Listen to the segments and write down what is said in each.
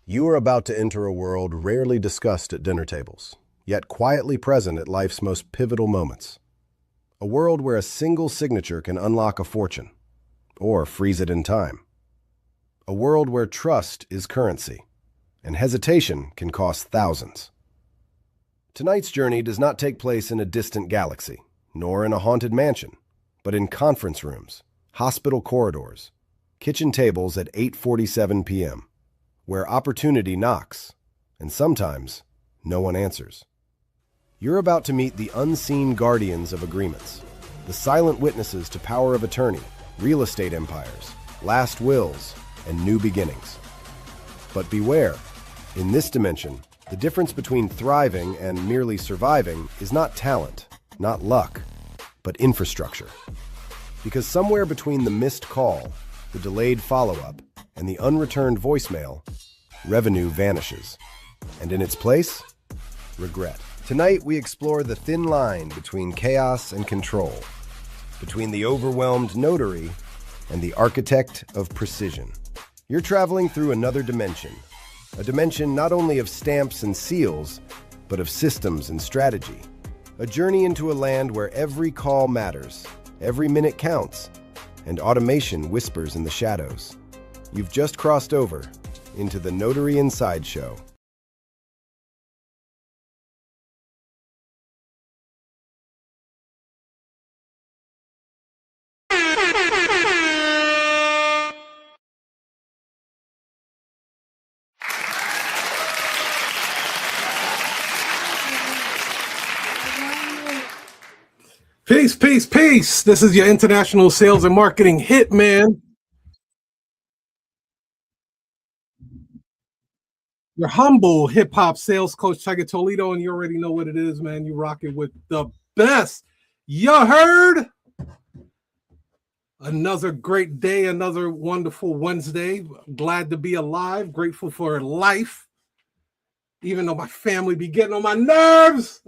You are about to enter a world rarely discussed at dinner tables, yet quietly present at life's most pivotal moments. A world where a single signature can unlock a fortune, or freeze it in time. A world where trust is currency, and hesitation can cost thousands. Tonight's journey does not take place in a distant galaxy, nor in a haunted mansion, but in conference rooms, hospital corridors, kitchen tables at 8:47 p.m., where opportunity knocks, and sometimes no one answers. You're about to meet the unseen guardians of agreements, the silent witnesses to power of attorney, real estate empires, last wills, and new beginnings. But beware, in this dimension, the difference between thriving and merely surviving is not talent, not luck, but infrastructure. Because somewhere between the missed call, the delayed follow-up, and the unreturned voicemail, revenue vanishes. And in its place, regret. Tonight, we explore the thin line between chaos and control, between the overwhelmed notary and the architect of precision. You're traveling through another dimension, a dimension not only of stamps and seals, but of systems and strategy. A journey into a land where every call matters, every minute counts, and automation whispers in the shadows. You've just crossed over into the Notary Inside Show. Peace, peace, peace. This is your international sales and marketing hitman, your humble hip hop sales coach, Tiger Toledo, and you already know what it is, man. You rock it with the best. You heard? Another great day, another wonderful Wednesday. Glad to be alive, grateful for life, even though my family be getting on my nerves.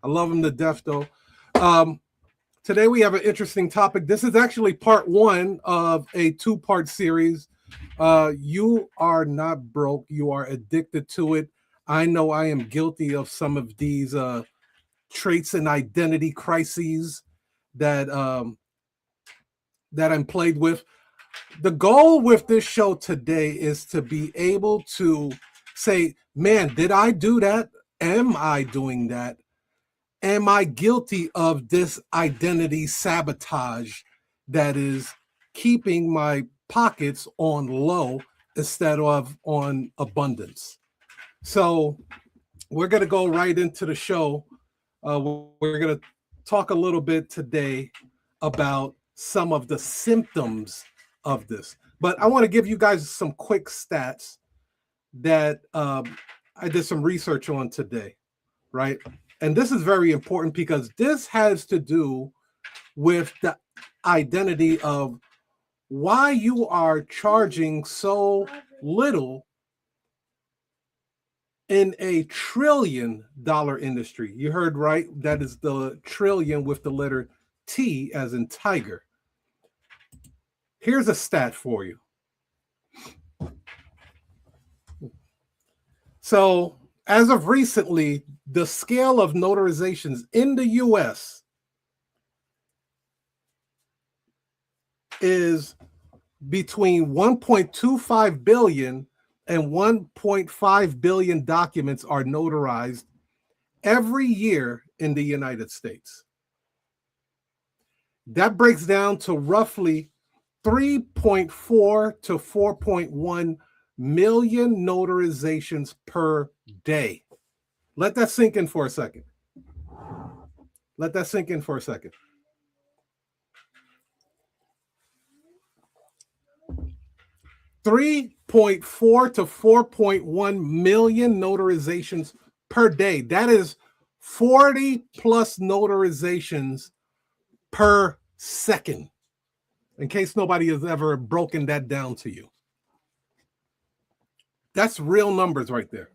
I love them to death, though. Today we have an interesting topic. This is actually part one of a two-part series. You are not broke. You are addicted to it. I know I am guilty of some of these traits and identity crises that I'm plagued with. The goal with this show today is to be able to say, man, did I do that? Am I doing that? Am I guilty of this identity sabotage that is keeping my pockets on low instead of on abundance? So we're going to go right into the show. We're going to talk a little bit today about some of the symptoms of this. But I want to give you guys some quick stats that I did some research on today, right? And this is very important because this has to do with the identity of why you are charging so little in a $1 trillion industry. You heard right. That is the trillion with the letter T as in tiger. Here's a stat for you. So, as of recently, the scale of notarizations in the U.S. is between 1.25 billion and 1.5 billion documents are notarized every year in the United States. That breaks down to roughly 3.4 to 4.1 million notarizations per day. Let that sink in for a second. Let that sink in for a second. $3.4 to 4.1 million notarizations per day. That is 40 plus notarizations per second, in case nobody has ever broken that down to you. That's real numbers right there.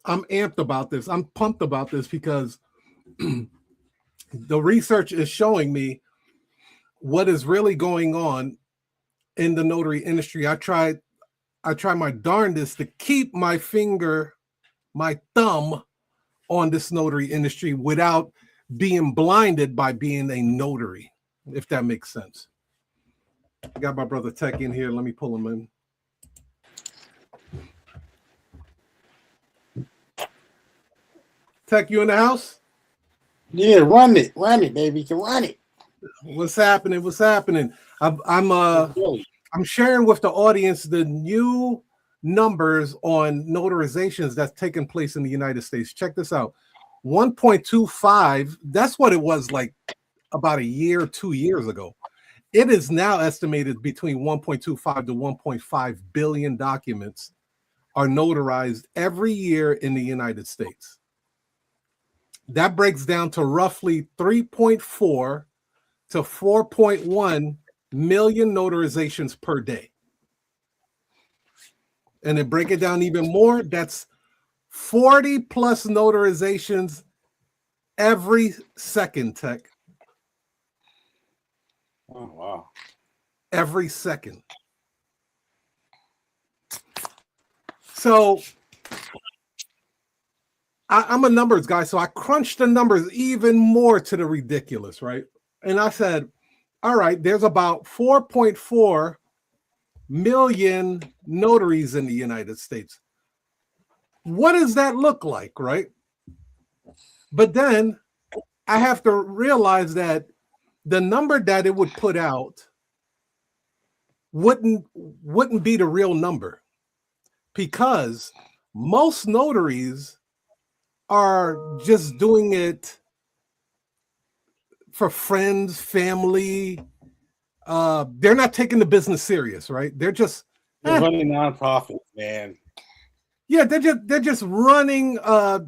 I'm amped about this. I'm pumped about this because the research is showing me what is really going on in the notary industry, I try my darndest to keep my thumb on this notary industry without being blinded by being a notary, if that makes sense. I got my brother Tech in here. Let me pull him in. Tech, you in the house? Yeah, run it, baby. You can run it. What's happening? I'm sharing with the audience the new numbers on notarizations that's taking place in the United States. Check this out. 1.25, that's what it was like about a year or 2 years ago. It is now estimated between 1.25 to 1.5 billion documents are notarized every year in the United States. That breaks down to roughly 3.4 to 4.1 million notarizations per day. And to break it down even more, that's 40 plus notarizations every second, Tech. Oh, wow. Every second. So I'm a numbers guy, so I crunched the numbers even more to the ridiculous, right? And I said, all right, there's about 4.4 million notaries in the United States. What does that look like, right? But then I have to realize that the number that it would put out wouldn't be the real number, because most notaries are just doing it for friends, family. They're not taking the business serious, right? They're just running nonprofits, man. Yeah, they're just running just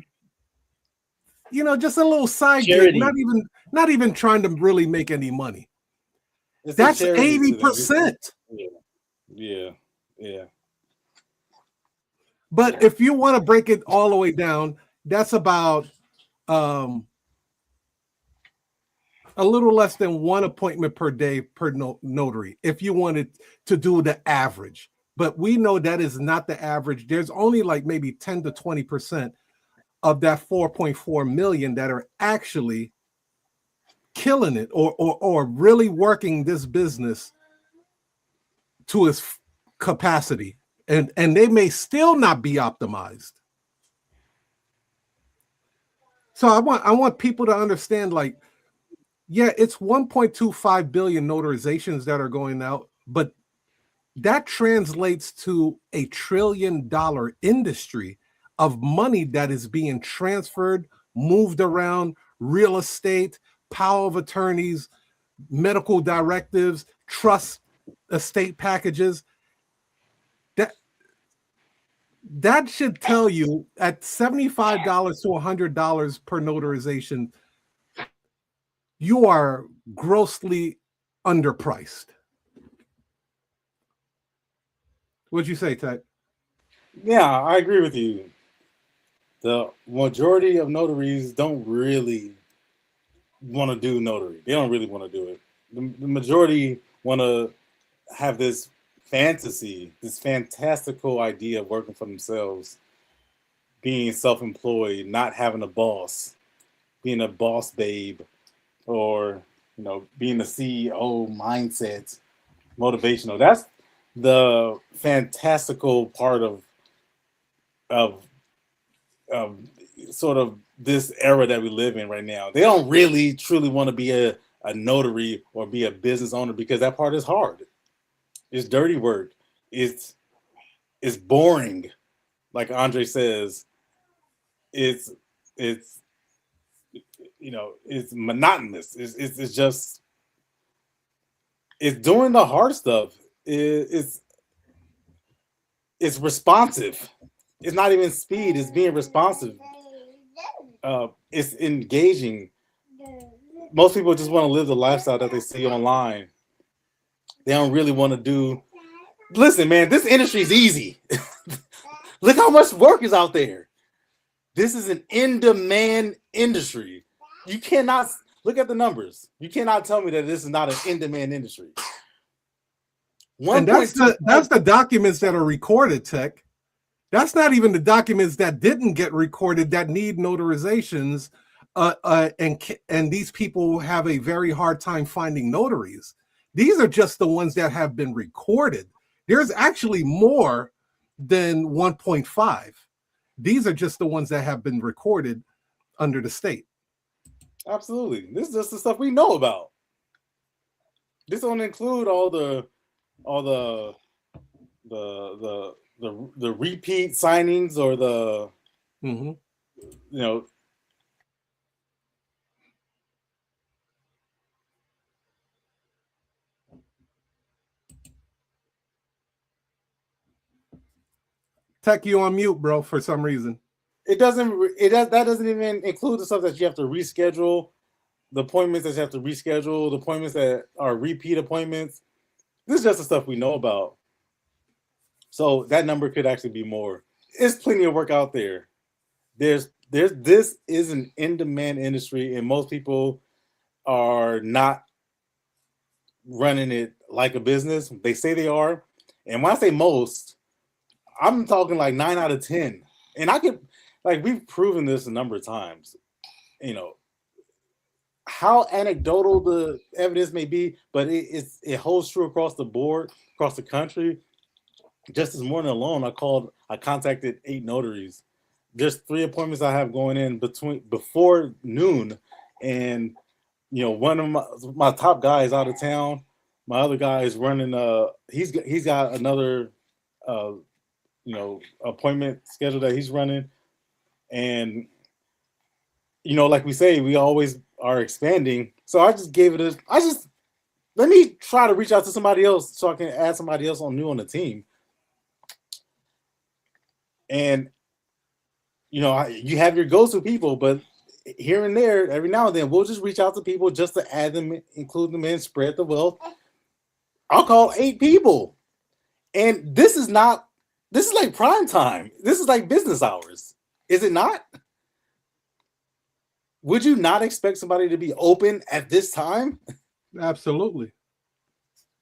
a little side Charity. gig, not even trying to really make any money. That's 80%. Yeah. But if you want to break it all the way down, that's about a little less than one appointment per day per notary, if you wanted to do the average. But we know that is not the average. There's only like maybe 10 to 20% of that 4.4 million that are actually killing it or really working this business to its capacity. And they may still not be optimized. So I want people to understand, like, yeah, it's 1.25 billion notarizations that are going out, but that translates to $1 trillion industry of money that is being transferred, moved around, real estate, power of attorneys, medical directives, trust estate packages. That should tell you at $75 to $100 per notarization, you are grossly underpriced. What'd you say, Ted? Yeah, I agree with you. The majority of notaries don't really want to do notary. They don't really want to do it. The majority want to have this fantasy, this fantastical idea of working for themselves, being self-employed, not having a boss, being a boss babe, or being a CEO mindset, motivational. That's the fantastical part of sort of this era that we live in right now. They don't really truly want to be a notary or be a business owner, because that part is hard. It's dirty work. It's boring. Like Andre says, it's monotonous. It's just, it's doing the hard stuff. It's responsive. It's not even speed. It's being responsive. It's engaging. Most people just want to live the lifestyle that they see online. They don't really want to do. Listen, man, this industry is easy. Look how much work is out there. This is an in-demand industry. You cannot look at the numbers. You cannot tell me that this is not an in-demand industry. And that's the documents that are recorded, Tech. That's not even the documents that didn't get recorded that need notarizations, and these people have a very hard time finding notaries. These are just the ones that have been recorded. There's actually more than 1.5. These are just the ones that have been recorded under the state. Absolutely. This is just the stuff we know about. This don't include all the repeat signings or the you know. Tech, you on mute, bro, for some reason. That doesn't even include the stuff that you have to reschedule, the appointments that you have to reschedule, the appointments that are repeat appointments. This is just the stuff we know about. So that number could actually be more. There's plenty of work out there. This is an in-demand industry, and most people are not running it like a business. They say they are. And when I say most, I'm talking like 9 out of 10. And I can, like, we've proven this a number of times. You know, how anecdotal the evidence may be, but it holds true across the board, across the country. Just this morning alone, I contacted 8 notaries. There's 3 appointments I have going in before noon, and you know, one of my top guys out of town. My other guy is running. He's got another appointment schedule that he's running, and you know, like we say, we always are expanding. So I just gave it let me try to reach out to somebody else so I can add somebody else new on the team. And you know, you have your go-to people, but here and there, every now and then, we'll just reach out to people just to add them, include them in, spread the wealth. I'll call 8 people, and this is like prime time. This is like business hours, is it not? Would you not expect somebody to be open at this time? Absolutely.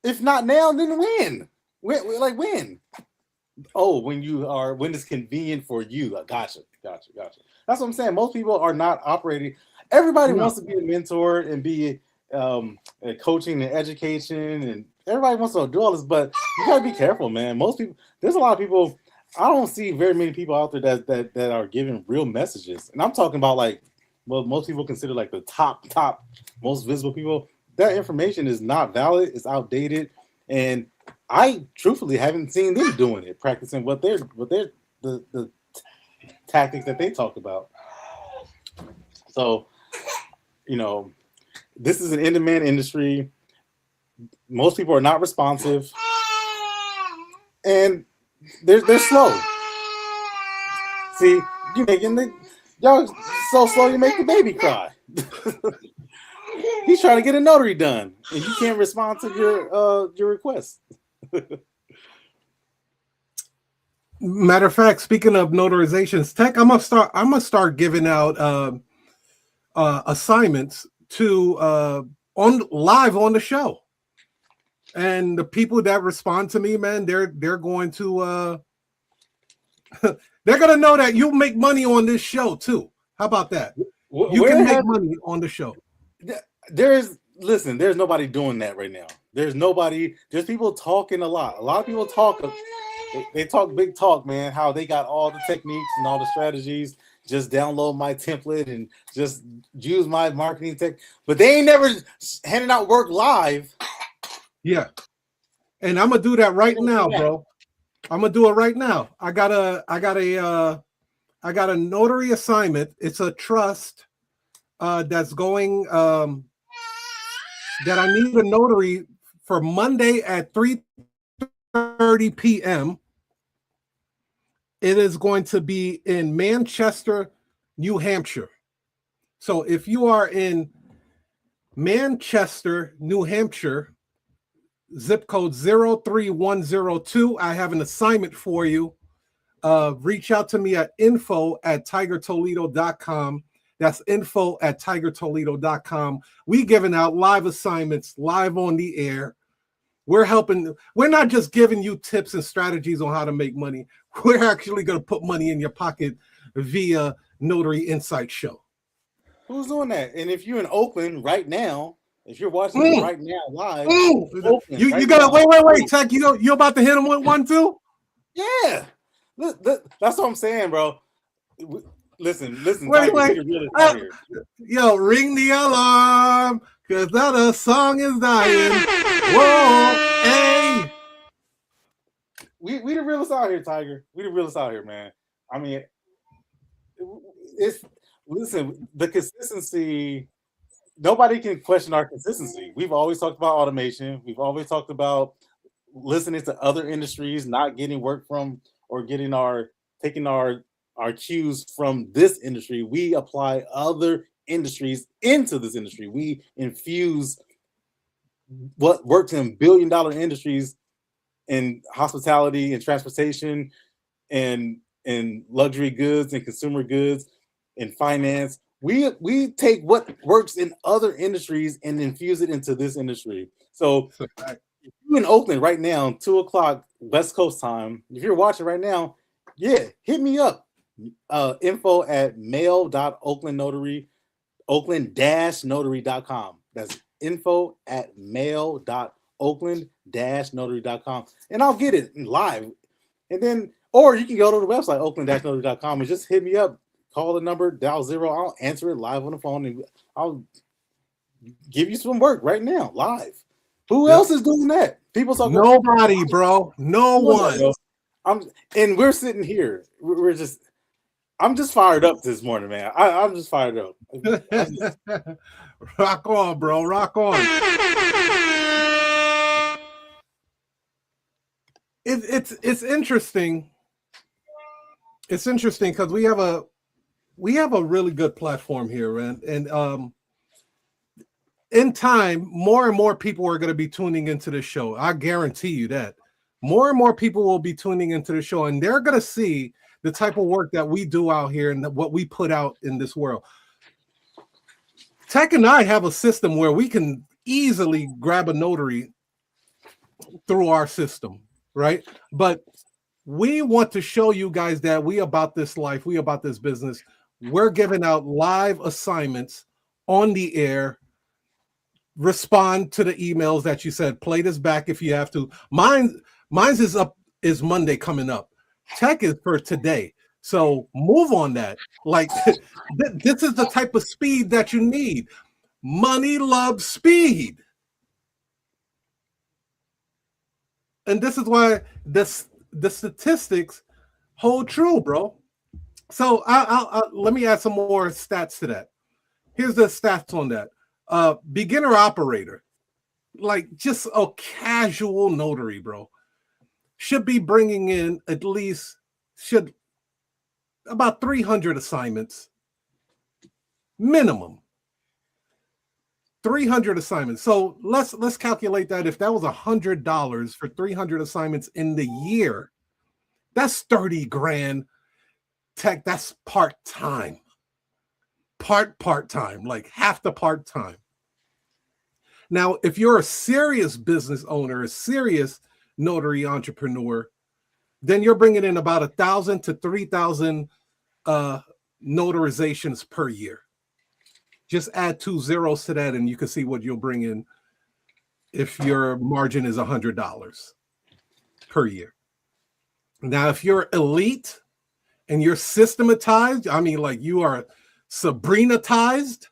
If not now, then when? When? Oh, when it's convenient for you. Gotcha. That's what I'm saying. Most people are not operating. Everybody wants to be a mentor and be coaching and education, and everybody wants to do all this, but you gotta be careful, man. Most people, there's a lot of people. I don't see very many people out there that are giving real messages, and I'm talking about most people consider like the top most visible people. That information is not valid. It's outdated, and I truthfully haven't seen them doing it, practicing what they're the tactics that they talk about. So, you know, this is an in-demand industry. Most people are not responsive, and they're slow. See, y'all so slow you make the baby cry. He's trying to get a notary done, and you can't respond to your request. Matter of fact, speaking of notarizations, Tech, I'm gonna start giving out assignments to live on the show, and the people that respond to me, man, they're going to they're gonna know that you make money on this show too. How about that? You can make money on the show. There's nobody doing that right now. There's people talking a lot. A lot of people talk. They talk big talk, man, how they got all the techniques and all the strategies. Just download my template and just use my marketing tech. But they ain't never handing out work live. Yeah. And I'm going to do that right now, bro. I'm going to do it right now. I got a notary assignment. It's a trust that's going that I need a notary for Monday at 3:30 p.m. It is going to be in Manchester, New Hampshire. So if you are in Manchester, New Hampshire, zip code 03102, I have an assignment for you. Reach out to me at info@tigertoledo.com. That's info@tigertoledo.com. We giving out live assignments live on the air. We're helping. We're not just giving you tips and strategies on how to make money. We're actually going to put money in your pocket via Notary Insight Show. Who's doing that? And if you're in Oakland right now, if you're watching this right now live, Oakland, you right got now, wait, Tech. You about to hit him with one too? Yeah, that's what I'm saying, bro. Listen. Wait. Yo, ring the alarm, cause that a song is dying. Whoa, hey. We the realest out here, Tiger. We the realest out here, man. I mean, listen, the consistency. Nobody can question our consistency. We've always talked about automation. We've always talked about listening to other industries, not getting work from or taking our cues from this industry. We apply other industries into this industry. We infuse what works in billion-dollar industries in hospitality and transportation and luxury goods and consumer goods and finance. We take what works in other industries and infuse it into this industry. So if you're in Oakland right now, 2:00 West Coast time, if you're watching right now, yeah, hit me up. Info at mail.oaklandnotary, oakland-notary.com. That's info at mail.oakland-notary.com. And I'll get it live. And then, or you can go to the website, oakland-notary.com, and just hit me up. Call the number, dial 0. I'll answer it live on the phone, and I'll give you some work right now, live. Who else is doing that? People talking. Nobody, bro. No one. And we're sitting here. I'm just fired up this morning, man. I'm just fired up. Rock on, bro. Rock on. It's interesting. It's interesting because we have a really good platform here, and in time, more and more people are going to be tuning into the show. I guarantee you that more and more people will be tuning into the show, and they're going to see the type of work that we do out here and what we put out in this world. Tech and I have a system where we can easily grab a notary through our system, right? But we want to show you guys that we about this life, we about this business. We're giving out live assignments on the air. Respond to the emails that you said. Play this back if you have to. Mine's is Monday coming up. Tech is for today. So move on that. Like this is the type of speed that you need. Money loves speed. And this is why the statistics hold true, bro. So I'll let me add some more stats to that. Here's the stats on that. Beginner operator, like just a casual notary, bro, should be bringing in at least about 300 assignments minimum. 300 assignments. So let's calculate that. If that was $100 for 300 assignments in the year, that's 30 grand. Tech, that's part-time. Part-time, like half the part-time. Now, if you're a serious business owner, a serious notary entrepreneur, then you're bringing in about 1,000 to 3,000 notarizations per year. Just add 2 zeros to that, and you can see what you'll bring in if your margin is $100 per year. Now, if you're elite and you're systematized, I mean, like you are Sabrinatized,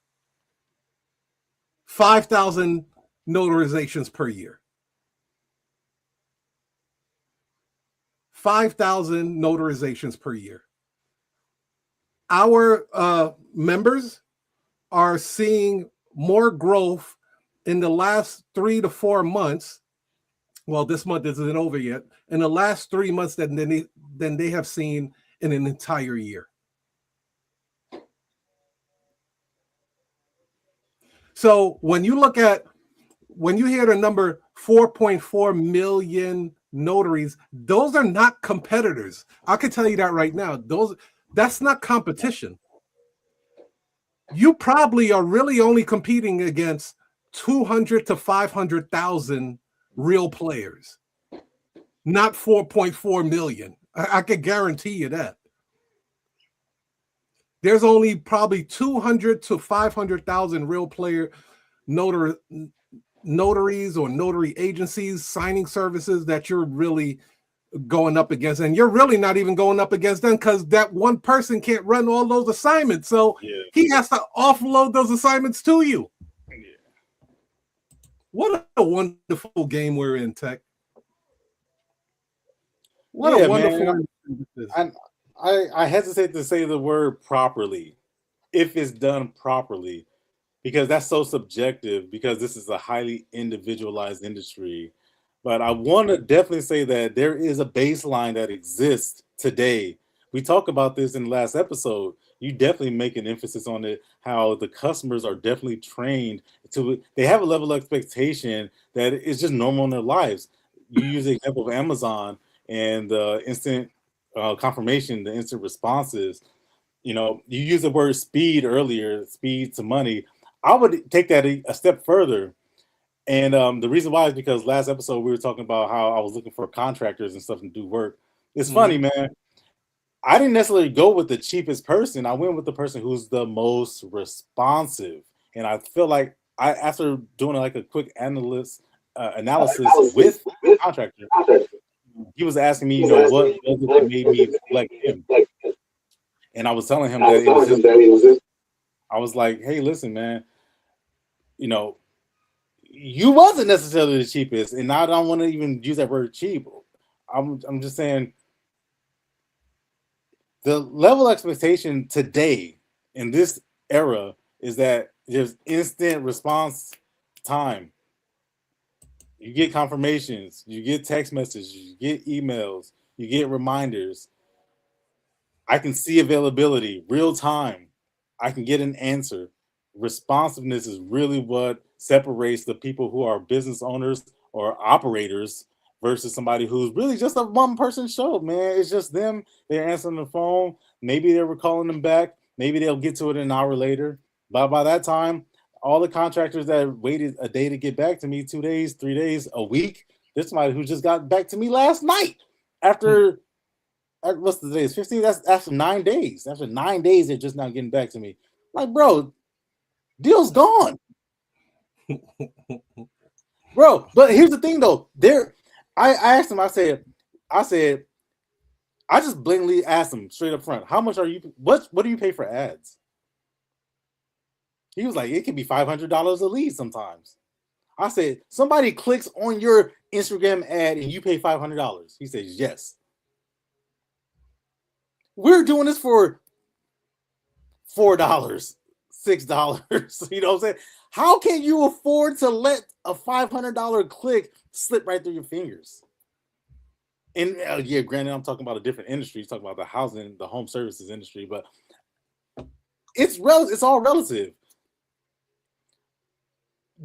5,000 notarizations per year. 5,000 notarizations per year. Our members are seeing more growth in the last 3 to 4 months. Well, this month isn't over yet. In the last 3 months than they have seen in an entire year. So when you hear the number 4.4 million notaries, those are not competitors. I can tell you that right now. That's not competition. You probably are really only competing against 200 to 500,000 real players, not 4.4 million. I can guarantee you that. There's only probably 200 to 500,000 real player notaries or notary agencies, signing services that you're really going up against. And you're really not even going up against them because that one person can't run all those assignments. So he has to offload those assignments to you. Yeah. What a wonderful game we're in, Tech. What a wonderful. I hesitate to say the word properly, if it's done properly, because that's so subjective, because this is a highly individualized industry. But I want to definitely say that there is a baseline that exists today. We talked about this in the last episode. You definitely make an emphasis on it, how the customers are definitely trained they have a level of expectation that is just normal in their lives. You use the example of Amazon and the instant confirmation, the instant responses. You use the word speed earlier, speed to money. I would take that a step further. And the reason why is because last episode we were talking about how I was looking for contractors and stuff to do work. It's funny, man. I didn't necessarily go with the cheapest person. I went with the person who's the most responsive. And I feel like after doing like a quick analysis with the contractor, he was asking me, what was it that made me select him? And I was telling him that it was I was like, hey, listen, man, you wasn't necessarily the cheapest, and I don't want to even use that word cheap. I'm just saying the level of expectation today in this era is that there's instant response time. You get confirmations, you get text messages, you get emails, you get reminders. I can see availability real time. I can get an answer. Responsiveness is really what separates the people who are business owners or operators versus somebody who's really just a one-person show, man. It's just them. They're answering the phone. Maybe they were calling them back. Maybe they'll get to it an hour later. But by that time, all the contractors that waited a day to get back to me, 2 days, 3 days, a week, there's somebody who just got back to me last night after what's the day? It's 15. That's after 9 days. After 9 days, they're just not getting back to me. Like, bro, deal's gone. Bro, but here's the thing though. I asked him, I said, I just blatantly asked him straight up front, how much are you, what do you pay for ads? He was like, it can be $500 a lead sometimes. I said, somebody clicks on your Instagram ad and you pay $500. He says, yes. We're doing this for $4, $6. You know what I'm saying? How can you afford to let a $500 click slip right through your fingers? And yeah, granted, I'm talking about a different industry. You're talking about the housing, the home services industry, but it's all relative.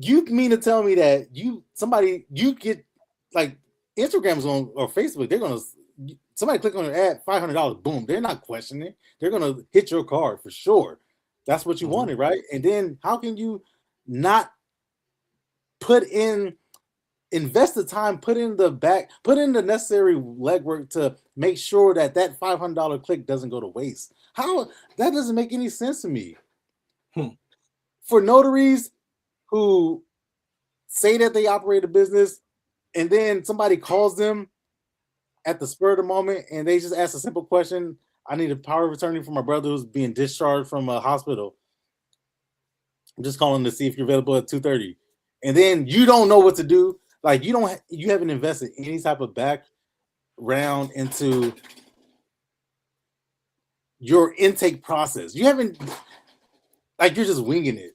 You mean to tell me that you get like Instagram's on or Facebook, they're gonna somebody click on an ad, $500, boom, they're not questioning it. They're gonna hit your card for sure. That's what you wanted, right? And then how can you not invest the time, put in the necessary legwork to make sure that $500 click doesn't go to waste? How that doesn't make any sense to me. For notaries who say that they operate a business and then somebody calls them at the spur of the moment and they just ask a simple question, I need a power of attorney for my brother who's being discharged from a hospital. I'm just calling to see if you're available at 2:30. And then you don't know what to do. Like you haven't invested any type of background into your intake process. You haven't, like, you're just winging it.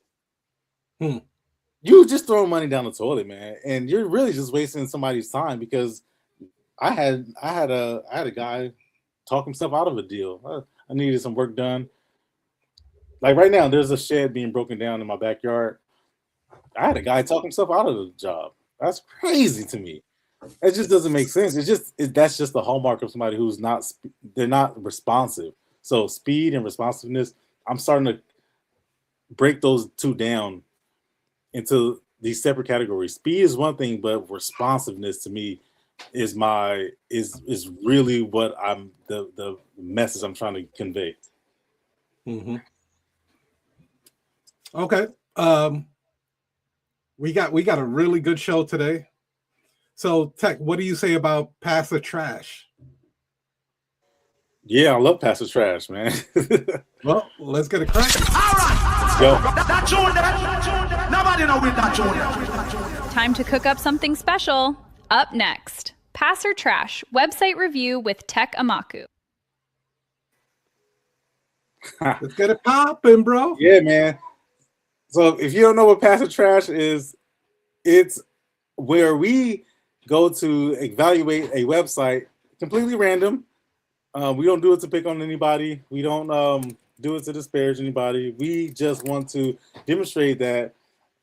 You just throw money down the toilet, man. And you're really just wasting somebody's time, because I had a guy talk himself out of a deal. I needed some work done. Like right now, there's a shed being broken down in my backyard. I had a guy talk himself out of the job. That's crazy to me. It just doesn't make sense. That's just the hallmark of somebody who's they're not responsive. So speed and responsiveness, I'm starting to break those two down into these separate categories. Speed is one thing, but responsiveness to me is really what I'm the message I'm trying to convey. Mm-hmm. Okay. We got a really good show today. So, Tech, what do you say about Pass the Trash? Yeah, I love Pass the Trash, man. Well, let's get it cracking. All right. Let's go. That tune, nobody know with that tune. Time to cook up something special. Up next, Pass or Trash website review with Tech Amaku. Let's get it popping, bro. Yeah, man. So if you don't know what Pass or Trash is, it's where we go to evaluate a website completely random. We don't do it to pick on anybody. We don't do it to disparage anybody. We just want to demonstrate that,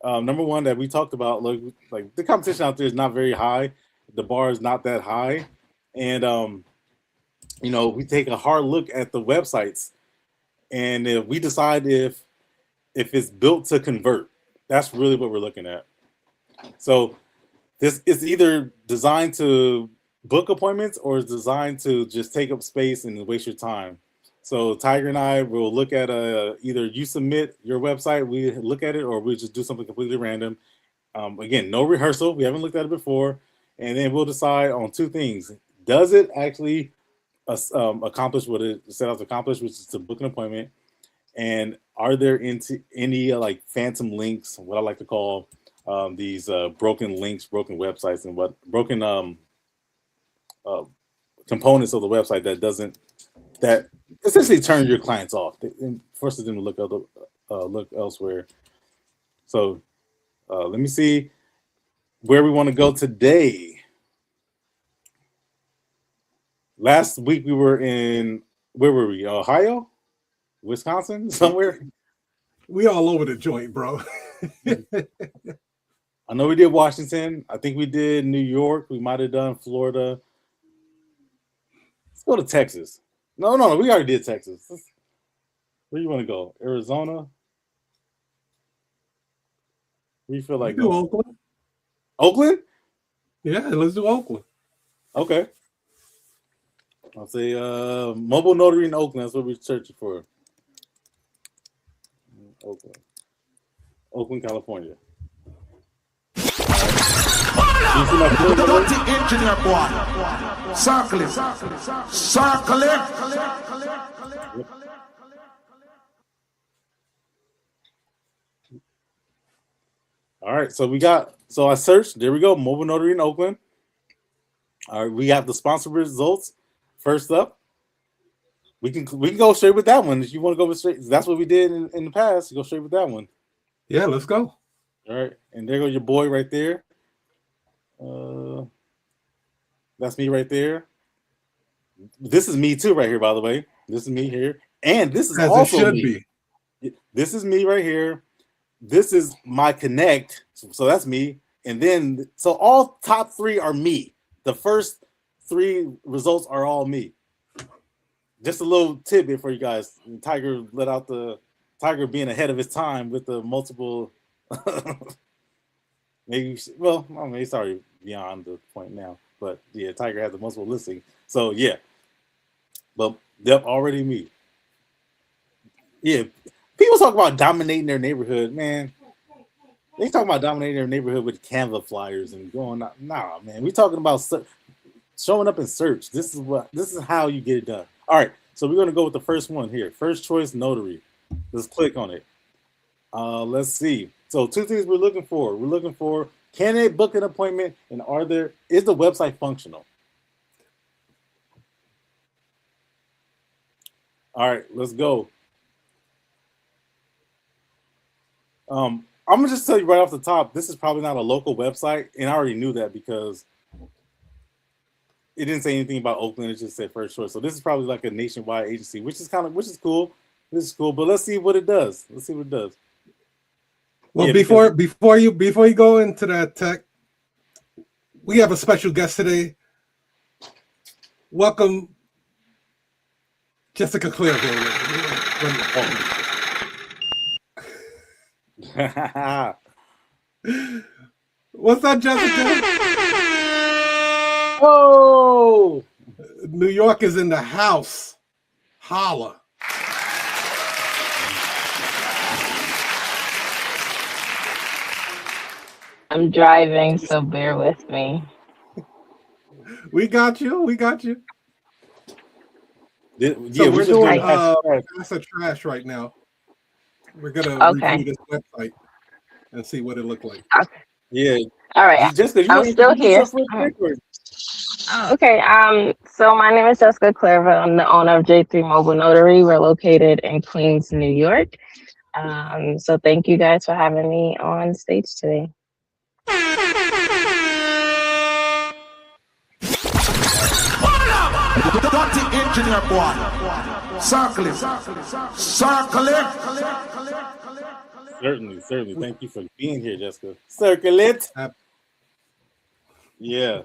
number one, that we talked about, like the competition out there is not very high. The bar is not that high. And, we take a hard look at the websites, and if we decide if it's built to convert. That's really what we're looking at. So this is either designed to book appointments or is designed to just take up space and waste your time. So Tiger and I will look at either you submit your website, we look at it, or we just do something completely random. Again, no rehearsal. We haven't looked at it before. And then we'll decide on two things. Does it actually accomplish what it set out to accomplish, which is to book an appointment? And are there any like phantom links, what I like to call these broken links, broken websites, and what broken components of the website that essentially turn your clients off and forces them to look elsewhere. So let me see where we want to go today. Last week we were in, where were we? Ohio? Wisconsin? Somewhere? We all over the joint, bro. I know we did Washington. I think we did New York. We might have done Florida. Let's go to Texas. No, we already did Texas. Where do you want to go? Arizona? Where do you feel like do Oakland. Oakland? Yeah, let's do Oakland. Okay. I'll say mobile notary in Oakland. That's what we're searching for. Oakland, California. Dirty engineer boy. Circle it. Circle it. All right, so I searched. There we go. Mobile notary in Oakland. All right, we have the sponsor results. First up, we can go straight with that one. If you want to go with straight, that's what we did in the past. Go straight with that one. Yeah, let's go. All right, and there goes your boy right there. That's me right there. This is me too, right here. By the way, this is me here, and this is As also it should me. be. This is me right here. This is my connect, so that's me, and then so all top three are me. The first three results are all me. Just a little tidbit for you guys. Tiger let out the Tiger being ahead of his time with the multiple. Maybe he's already beyond the point now. But yeah, Tiger has the multiple listing. So yeah, but they're already me. Yeah, people talk about dominating their neighborhood, man. They talk about dominating their neighborhood with Canva flyers and going out. Nah, man, we talking about showing up in search. This is how you get it done. All right, so we're gonna go with the first one here. First choice notary. Let's click on it. Let's see. So two things we're looking for. We're looking for, can they book an appointment, and is the website functional? All right, let's go. I'm gonna just tell you right off the top, this is probably not a local website, and I already knew that because it didn't say anything about Oakland. It just said first choice. So this is probably like a nationwide agency, which is cool. This is cool, but let's see what it does. Well, Yeah, before you go into that, Tech, we have a special guest today. Welcome, Jessica Claire. What's that, Jessica? Oh, New York is in the house. Holla. I'm driving, so bear with me. We got you. We got you. yeah, So we're we're just doing doing hashtag. Pass a Trash right now. We're gonna review Okay. this website and see what it looked like. Yeah, All right. Jessica, you I'm want to still introduce here. yourself real quick? Or? Okay. So my name is Jessica Clairville. I'm the owner of J3 Mobile Notary. We're located in Queens, New York. So thank you guys for having me on stage today. Dirty engineer boy. Circle him. Circle him. Certainly. Thank you for being here, Jessica. Circle it. Yeah.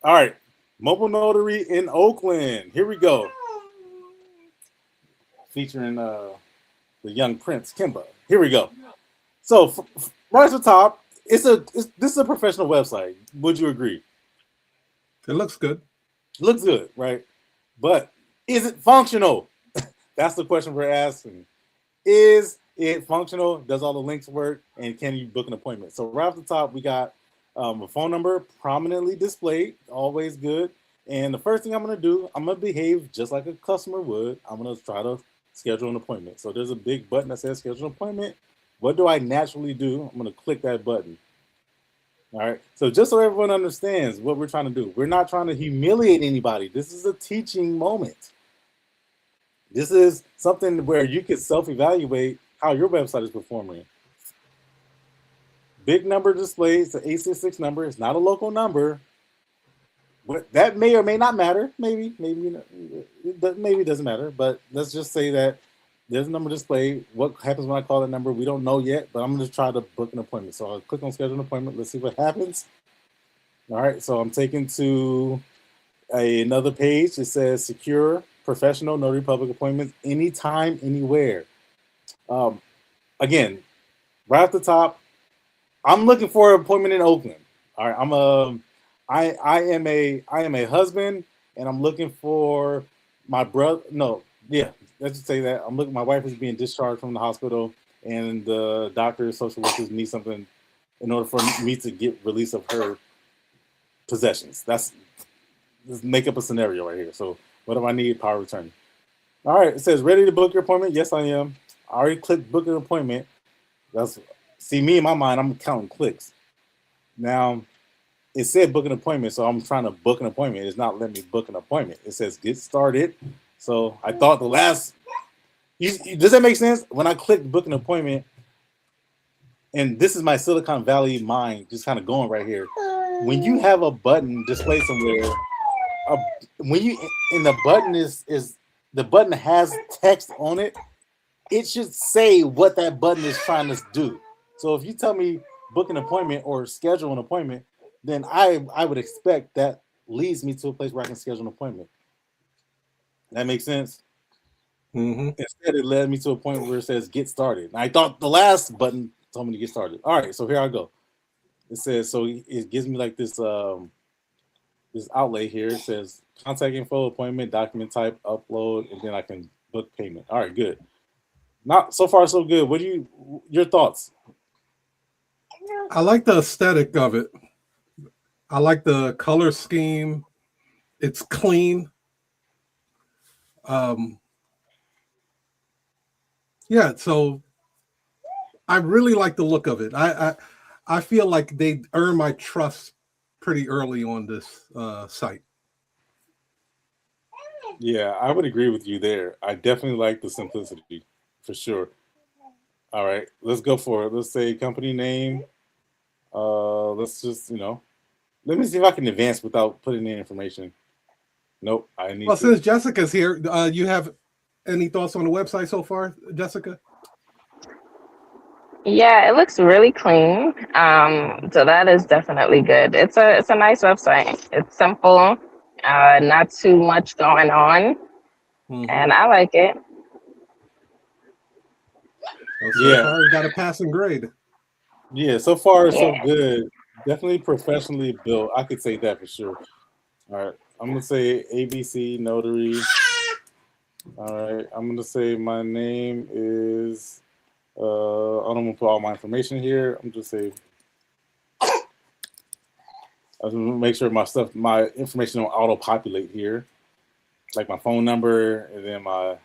All right. Mobile Notary in Oakland. Here we go. Featuring the young Prince Kimba. Here we go. So right at the top, this is a professional website. Would you agree? It looks good. Looks good, right? But is it functional? That's the question we're asking. Is it functional? Does all the links work? And can you book an appointment? So right off the top, we got a phone number prominently displayed, always good. And the first thing I'm going to do, I'm going to behave just like a customer would. I'm going to try to schedule an appointment. So there's a big button that says schedule an appointment. What do I naturally do? I'm going to click that button. All right. So just so everyone understands what we're trying to do, we're not trying to humiliate anybody. This is a teaching moment. This is something where you can self-evaluate how your website is performing. Big number displays, the 866 number. It's not a local number. That may or may not matter. Maybe it doesn't matter. But let's just say that there's a number displayed. What happens when I call that number? We don't know yet, but I'm going to try to book an appointment. So I'll click on schedule an appointment. Let's see what happens. All right. So I'm taken to another page. It says secure professional notary public appointments anytime, anywhere. Again, right at the top, I'm looking for an appointment in Oakland. All right, I am a husband, and I'm looking for my brother. No, yeah, let's just say that I'm looking. My wife is being discharged from the hospital, and the doctor, social workers need something in order for me to get release of her possessions. Let's make up a scenario right here. So what do I need? Power of attorney. All right, it says ready to book your appointment. Yes, I am. I already clicked book an appointment. See me in my mind, I'm counting clicks. Now it said book an appointment, so I'm trying to book an appointment. It's not letting me book an appointment. It says get started. So I thought does that make sense? When I clicked book an appointment, and this is my Silicon Valley mind just kind of going right here. When you have a button displayed somewhere, the button has text on it, it should say what that button is trying to do. So if you tell me book an appointment or schedule an appointment, then I would expect that leads me to a place where I can schedule an appointment. That makes sense? Mm-hmm. Instead, it led me to a point where it says get started. And I thought the last button told me to get started. All right, so here I go. It says, so it gives me like this outlay here. It says contact info, appointment, document type, upload, and then I can book payment. All right, good. Not so far so good. What your thoughts? I like the aesthetic of it. I like the color scheme. It's clean. Yeah, so I really like the look of it. I feel like they earned my trust pretty early on this site. Yeah, I would agree with you there. I definitely like the simplicity for sure. All right, let's go for it. Let's say company name. Let's just, let me see if I can advance without putting in information. Nope, I need. Well, since Jessica's here, you have any thoughts on the website so far, Jessica? Yeah, it looks really clean. So that is definitely good. It's a nice website. It's simple, not too much going on, and I like it. Well, so far, you got a passing grade. Yeah, so far so Yeah. good. Definitely professionally built. I could say that for sure. All right, I'm gonna say ABC Notary. All right, I'm gonna say my name is. I'm gonna put all my information here. I'm just say. I'm gonna make sure my information don't auto populate here, like my phone number and then my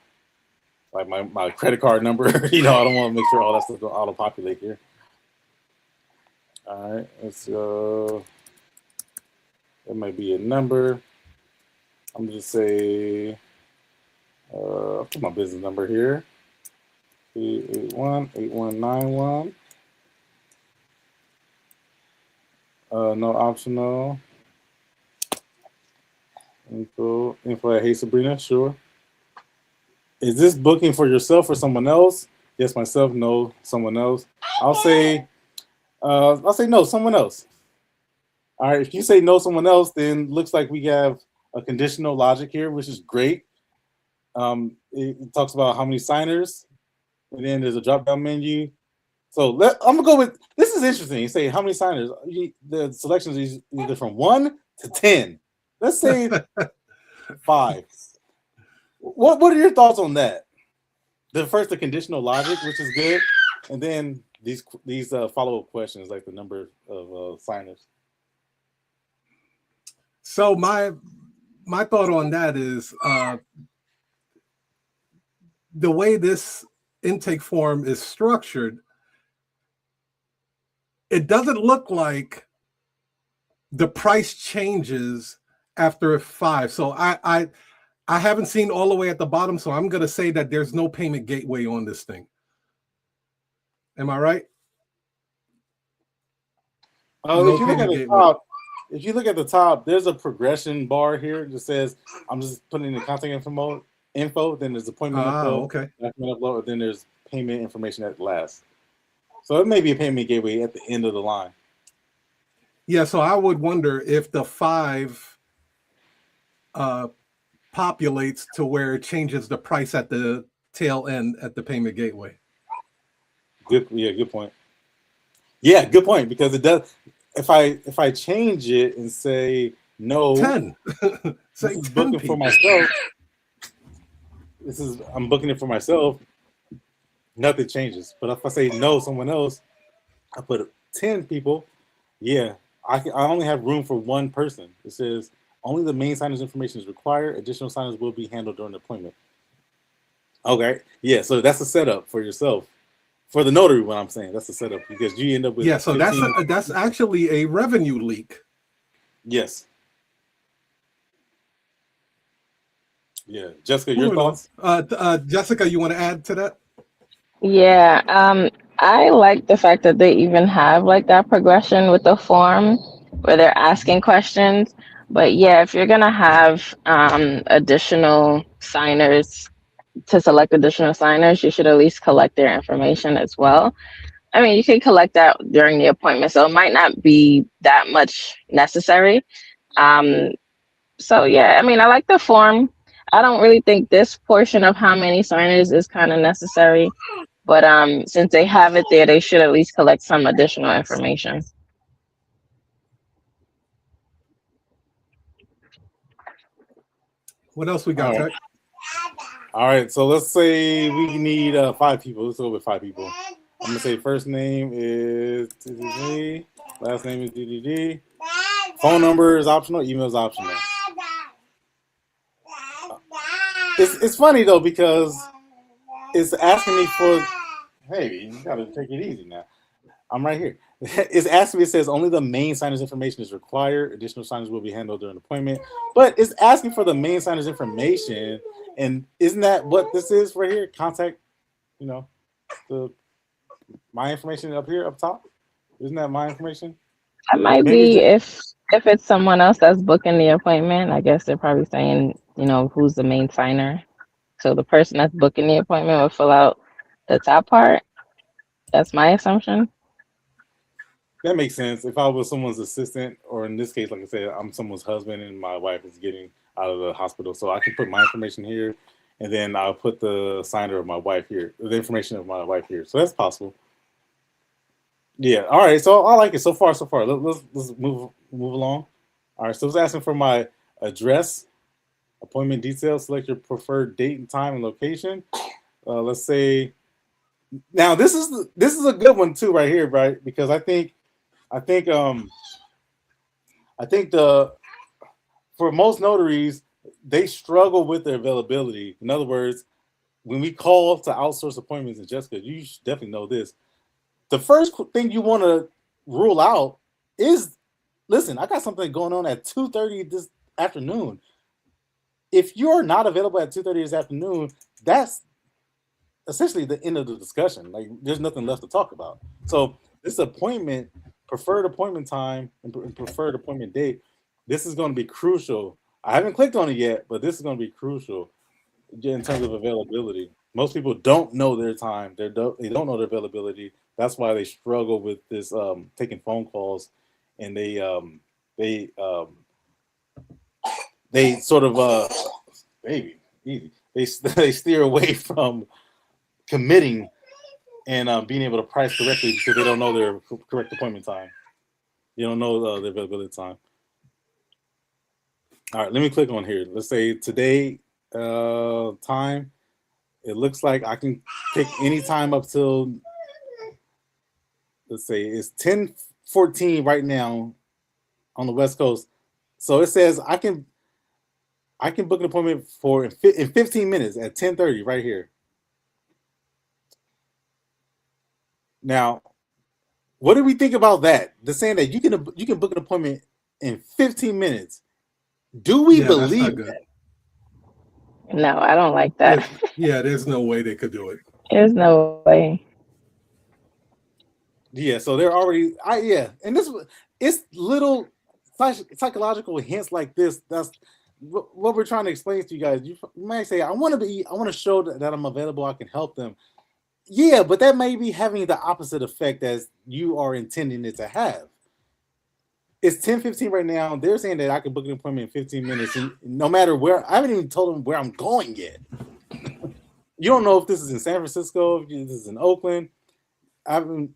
credit card number. I don't want to make sure all that stuff don't auto populate here. All right, let's go. It might be a number. I'm just say. I'll put my business number here. 381-8191. No optional. Info at Hey Sabrina, sure. Is this booking for yourself or someone else? Yes, myself. No, someone else. I'll say no, someone else. All right, if you say no, someone else, then looks like we have a conditional logic here, which is great. It talks about how many signers, and then there's a drop-down menu. So I'm gonna go with this. Is interesting. You say how many signers? The selection is either from 1 to 10. Let's say 5. What are your thoughts on that? The conditional logic, which is good, and then these follow-up questions like the number of signers. So my thought on that is the way this intake form is structured, it doesn't look like the price changes after 5. So I haven't seen all the way at the bottom, so I'm going to say that there's no payment gateway on this thing. Am I right? If you look at the top, there's a progression bar here that says I'm just putting in the contact info. Then there's appointment info. Okay. Document upload. Then there's payment information at last. So it may be a payment gateway at the end of the line. Yeah. So I would wonder if the 5 populates to where it changes the price at the tail end at the payment gateway. Good point. Yeah, good point, because it does. If I change it and say no, 10, say 10 booking people. For myself. I'm booking it for myself. Nothing changes. But if I say no, someone else, I put 10 people. Yeah, I only have room for one person. It says only the main signer's information is required. Additional signers will be handled during the appointment. Okay, yeah. So that's a setup for yourself. For the notary, what I'm saying, that's the setup, because you end up with so 15. That's actually a revenue leak. Yes. Yeah, Jessica, your thoughts? Jessica, you want to add to that? Yeah, I like the fact that they even have like that progression with the form where they're asking questions. But yeah, if you're gonna have additional signers, to select additional signers, you should at least collect their information as well. I mean, you can collect that during the appointment, so it might not be that much necessary. So yeah, I mean, I like the form. I don't really think this portion of how many signers is kind of necessary, but since they have it there, they should at least collect some additional information. What else we got, Tech? All right, so let's say we need 5 people. Let's go with 5 people. I'm gonna say first name is DDD, last name is DDD. Phone number is optional, email is optional. It's funny though, because it's asking me for. Hey, you gotta take it easy now. I'm right here. It's asking me. It says only the main signer's information is required. Additional signers will be handled during appointment. But it's asking for the main signer's information, and isn't that what this is right here? Contact, my information up here up top. Isn't that my information? That might be if it's someone else that's booking the appointment. I guess they're probably saying, who's the main signer. So the person that's booking the appointment will fill out the top part. That's my assumption. That makes sense. If I was someone's assistant, or in this case, like I said, I'm someone's husband and my wife is getting out of the hospital, so I can put my information here, and then I'll put the signer of my wife here, the information of my wife here. So that's possible. Yeah. All right. So I like it so far. So far. Let's move along. All right. So it's asking for my address, appointment details. Select your preferred date and time and location. Let's say now this is a good one too right here, right? Because I think the for most notaries they struggle with their availability. In other words, when we call to outsource appointments, and Jessica, you should definitely know this. The first thing you want to rule out is, listen, I got something going on at 2:30 this afternoon. If you're not available at 2:30 this afternoon, that's essentially the end of the discussion. Like, there's nothing left to talk about. So this appointment, preferred appointment time and preferred appointment date, this is going to be crucial. I haven't clicked on it yet, but this is going to be crucial in terms of availability. Most people don't know their time. They don't know their availability. That's why they struggle with this taking phone calls, and they sort of baby easy. They steer away from committing and being able to price correctly because they don't know their correct appointment time. You don't know their availability time. All right, let me click on here. Let's say today time. It looks like I can pick any time up till, let's say it's 10:14 right now on the West Coast. So it says I can book an appointment for in 15 minutes at 10:30 right here. Now, what do we think about that? They're saying that you can book an appointment in 15 minutes. Do we believe that? No, I don't like that. There's no way they could do it. There's no way. Yeah, so they're already, and it's little psychological hints like this. That's what we're trying to explain to you guys. You might say, I want to show that I'm available. I can help them. Yeah, but that may be having the opposite effect as you are intending it to have. It's 10:15 right now. They're saying that I can book an appointment in 15 minutes, and no matter where, I haven't even told them where I'm going yet. You don't know if this is in San Francisco, if this is in Oakland. In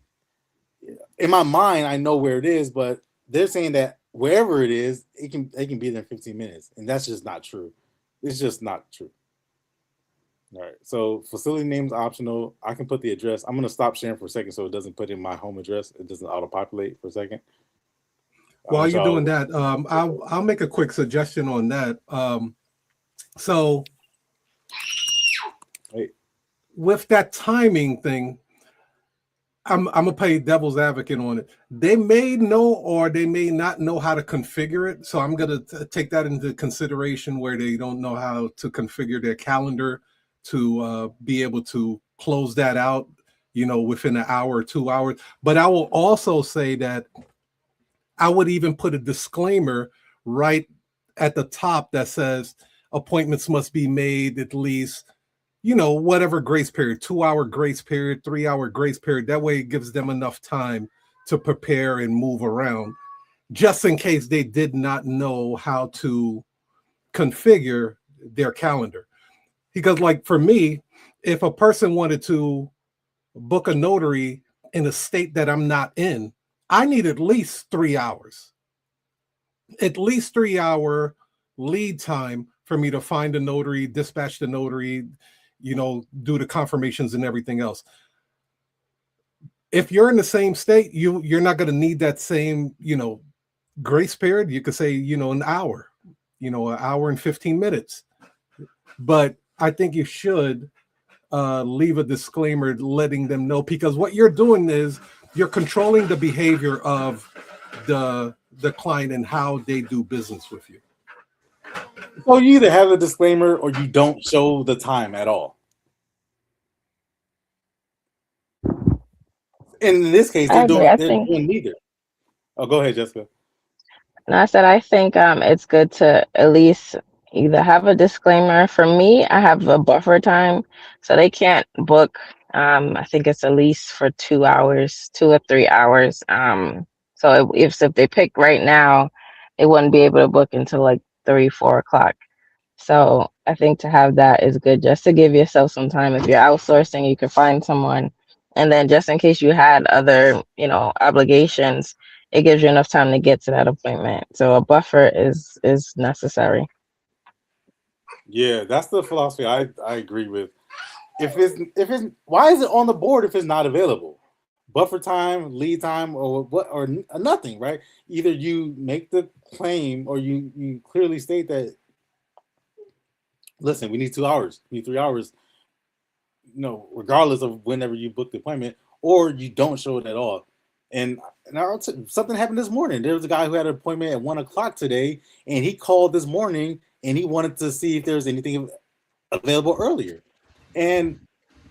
my mind, I know where it is, but they're saying that wherever it is, they can be there in 15 minutes, and that's just not true. It's just not true. All right. So facility name is optional. I can put the address. I'm gonna stop sharing for a second so it doesn't put in my home address. It doesn't auto-populate for a second. While you're doing that, I'll make a quick suggestion on that. So with that timing thing, I'm gonna play devil's advocate on it. They may know or they may not know how to configure it. So I'm gonna take that into consideration where they don't know how to configure their calendar to be able to close that out, within an hour or 2 hours. But I will also say that I would even put a disclaimer right at the top that says appointments must be made at least, whatever grace period, 2-hour grace period, 3-hour grace period. That way it gives them enough time to prepare and move around, just in case they did not know how to configure their calendar. Because like for me, if a person wanted to book a notary in a state that I'm not in, I need at least 3 hours, at least 3-hour lead time for me to find a notary, dispatch the notary, do the confirmations and everything else. If you're in the same state, you're not going to need that same, grace period. You could say, an hour, an hour and 15 minutes. But I think you should leave a disclaimer letting them know, because what you're doing is you're controlling the behavior of the client and how they do business with you. So you either have a disclaimer or you don't show the time at all. In this case, they're doing neither. Oh, go ahead, Jessica. And I said, I think it's good to at least either have a disclaimer. For me, I have a buffer time, so they can't book. I think it's at least for 2 hours, 2 or 3 hours. So if they pick right now, they wouldn't be able to book until like 3, 4 o'clock. So I think to have that is good, just to give yourself some time. If you're outsourcing, you can find someone And then just in case you had other, obligations, it gives you enough time to get to that appointment. So a buffer is necessary. Yeah, that's the philosophy I agree with. If it's why is it on the board if it's not available? Buffer time, lead time, or what, or nothing, right? Either you make the claim or you clearly state that, listen, we need 2 hours, we need 3 hours, regardless of whenever you book the appointment, or you don't show it at all. And something happened this morning. There was a guy who had an appointment at 1 o'clock today, and he called this morning and he wanted to see if there was anything available earlier. And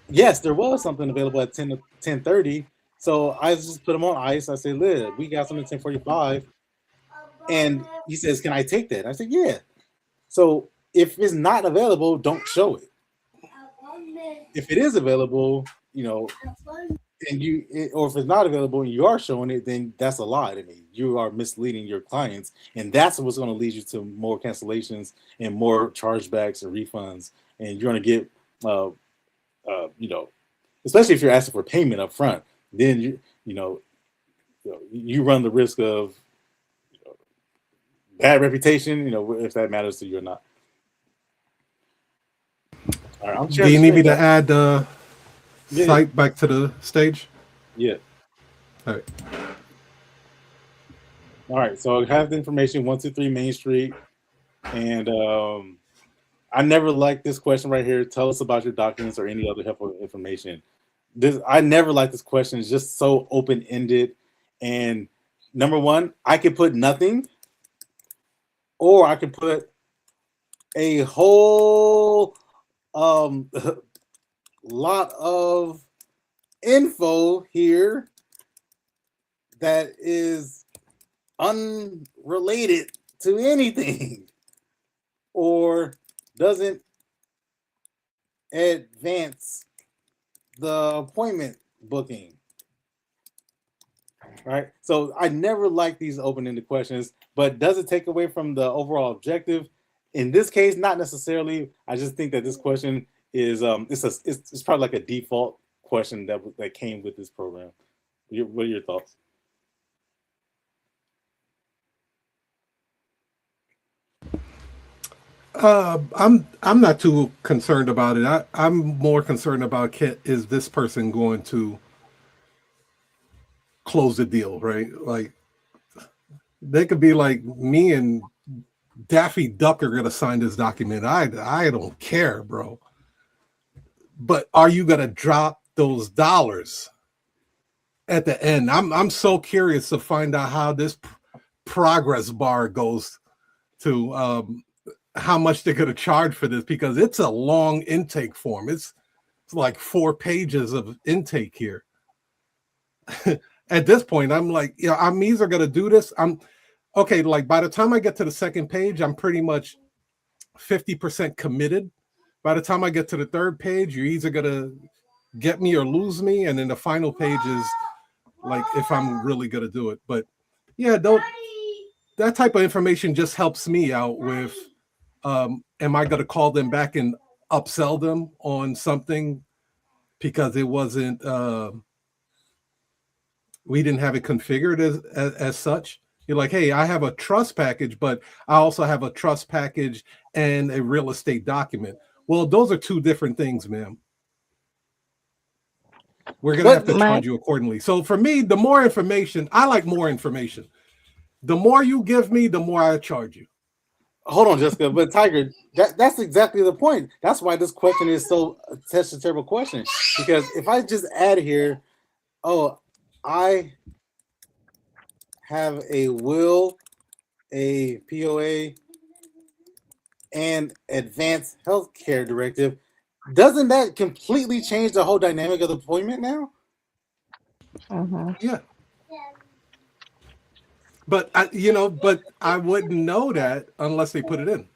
yes, there was something available at 10 to 10:30. So I just put him on ice. I said, Liv, we got something at 10:45. And he says, can I take that? I said, yeah. So if it's not available, don't show it. If it is available, or if it's not available and you are showing it, then that's a lie to me. You are misleading your clients, and that's what's going to lead you to more cancellations and more chargebacks and refunds. And you're going to get, especially if you're asking for payment up front, then you run the risk of bad reputation. If that matters to you or not. All right, do you need me to add the site back to the stage? Yeah. All right. So I have the information, 123 Main Street. And I never liked this question right here. Tell us about your documents or any other helpful information. I never liked this question. It's just so open-ended. And number one, I could put nothing, or I could put a whole lot of info here that is unrelated to anything or doesn't advance the appointment booking. Right? So I never like these open-ended questions, but does it take away from the overall objective? In this case, not necessarily. I just think that this question is it's probably like a default question that came with this program. What are your thoughts? I'm not too concerned about it. I'm more concerned about is this person going to close the deal, right? Like they could be like, me and Daffy Duck are gonna sign this document. I don't care, bro. But are you gonna drop those dollars at the end? I'm so curious to find out how this progress bar goes to how much they're gonna charge for this, because it's a long intake form. It's like 4 pages of intake here. At this point, I'm like, I'm either gonna do this. I'm okay. Like by the time I get to the second page, I'm pretty much 50% committed. By the time I get to the third page, you're either gonna get me or lose me, and then the final page is like if I'm really gonna do it. But yeah, that type of information just helps me out with am I gonna call them back and upsell them on something because it wasn't we didn't have it configured as such. You're like, hey, I have a trust package, but I also have a trust package and a real estate document. Well, those are 2 different things, ma'am. We're going to have to charge you accordingly. So for me, the more information, I like more information. The more you give me, the more I charge you. Hold on, Jessica. But Tiger, that's exactly the point. That's why this question is such a terrible question. Because if I just add here, I have a will, a POA, and advanced healthcare directive, doesn't that completely change the whole dynamic of the appointment now? Yeah. But I wouldn't know that unless they put it in.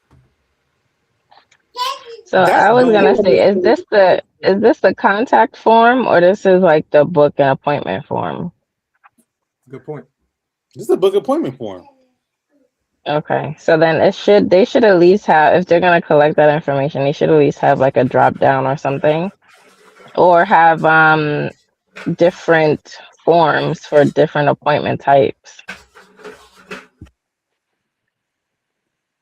So I was gonna say, is this the contact form, or this is like the book and appointment form? Good point. This is a book appointment form. Okay, so then they should at least have, if they're gonna collect that information, they should at least have like a drop down or something, or have different forms for different appointment types.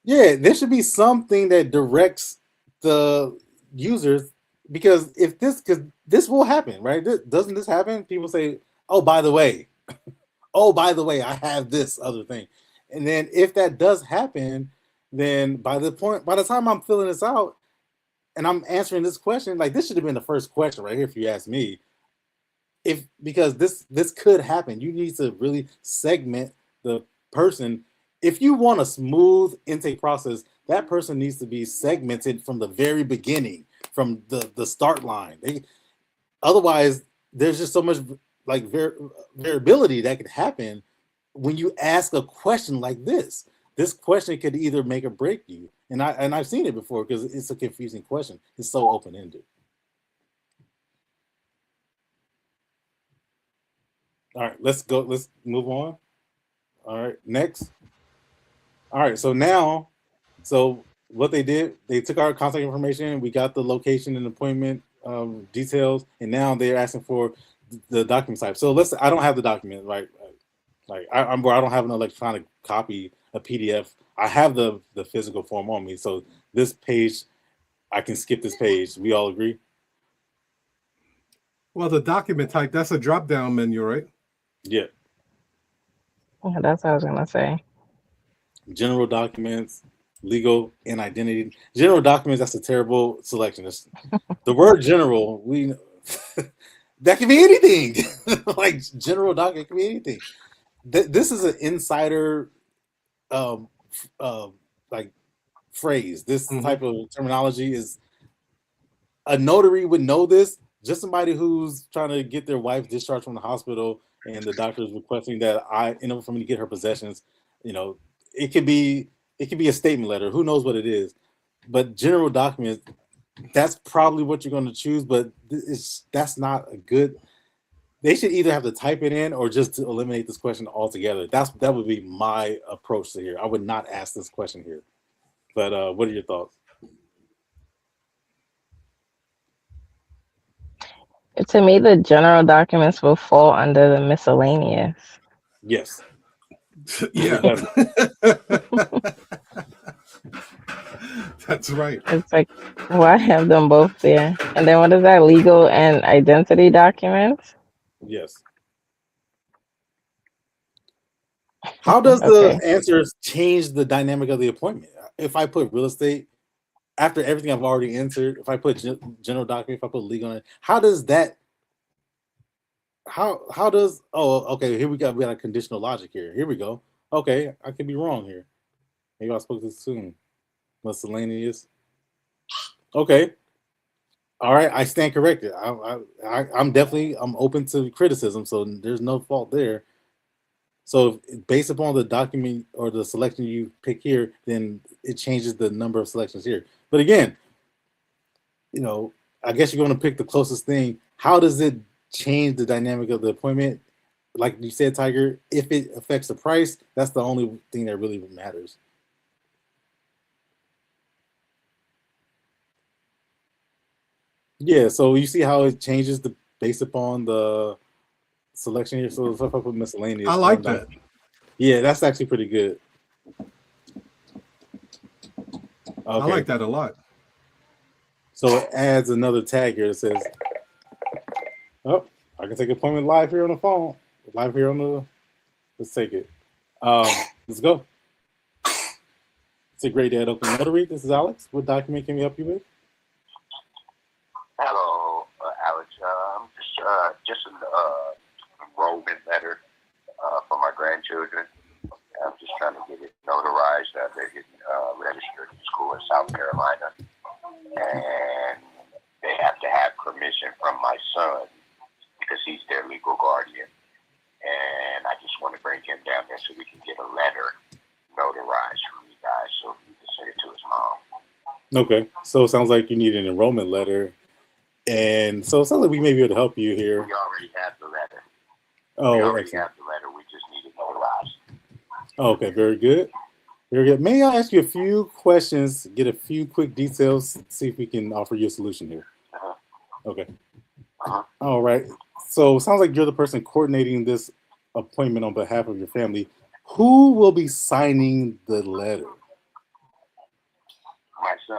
Yeah, there should be something that directs the users, because because this will happen, right? Doesn't this happen? People say, "Oh, by the way, I have this other thing," and then if that does happen, then by the time I'm filling this out and I'm answering this question, like this should have been the first question right here, if you ask me. Because this could happen, you need to really segment the person. If you want a smooth intake process, that person needs to be segmented from the very beginning, from the start line. Otherwise, there's just so much like variability that could happen when you ask a question like this. This question could either make or break you, and I've seen it before because it's a confusing question. It's so open ended. All right, let's go. Let's move on. All right, next. All right, so what they did, they took our contact information, we got the location and appointment details, and now they're asking for the document type. So I don't have the document, right? Like I don't have an electronic copy, a PDF. I have the physical form on me. So this page, I can skip this page. We all agree? Well, the document type, that's a drop-down menu, right? Yeah. Yeah, that's what I was gonna say. General documents, legal, and identity. General documents, that's a terrible selection. The word general, that can be anything. Like general document can be anything. This is an insider like phrase. This type of terminology is, a notary would know this. Just somebody who's trying to get their wife discharged from the hospital and the doctor is requesting that in order for me to get her possessions, it could be a statement letter. Who knows what it is? But general documents, that's probably what you're going to choose. But that's not a good. They should either have to type it in or just to eliminate this question altogether. That would be my approach to here. I would not ask this question here. But what are your thoughts? To me, the general documents will fall under the miscellaneous. Yes. Yeah. That's right. It's like, why have them both there? And then what is that? Legal and identity documents? Yes. How does the answers change the dynamic of the appointment? If I put real estate, after everything I've already entered, if I put general document, if I put legal on it, how does that? How does? Oh, okay. Here we got a conditional logic here. Here we go. Okay, I could be wrong here. Maybe I spoke too soon. Miscellaneous. Okay. All right, I stand corrected. I'm definitely open to criticism, so there's no fault there. So based upon the document or the selection you pick here, then it changes the number of selections here. But again, I guess you're going to pick the closest thing. How does it change the dynamic of the appointment? Like you said, Tiger, if it affects the price, that's the only thing that really matters. Yeah, so you see how it changes based upon the selection here. So if I put miscellaneous, I like that. Yeah, that's actually pretty good. Okay. I like that a lot. So it adds another tag here that says, "Oh, I can take an appointment live here on the phone. Live here on the. Let's take it. Let's go. It's a great day at Oakland Notary. This is Alex. What document can we help you with?" Hello, Alex. Just an enrollment letter for my grandchildren. I'm just trying to get it notarized. They're getting registered in school in South Carolina, and they have to have permission from my son because he's their legal guardian. And I just want to bring him down there so we can get a letter notarized from you guys so he can send it to his mom. Okay, so it sounds like you need an enrollment letter. And so it sounds like we may be able to help you here. We already have the letter. Oh, we already excellent. have the letter. We just need it notarized. Okay, very good. Very good. May I ask you a few questions, get a few quick details, see if we can offer you a solution here? Uh-huh. Okay. All right. So it sounds like you're the person coordinating this appointment on behalf of your family. Who will be signing the letter? My son.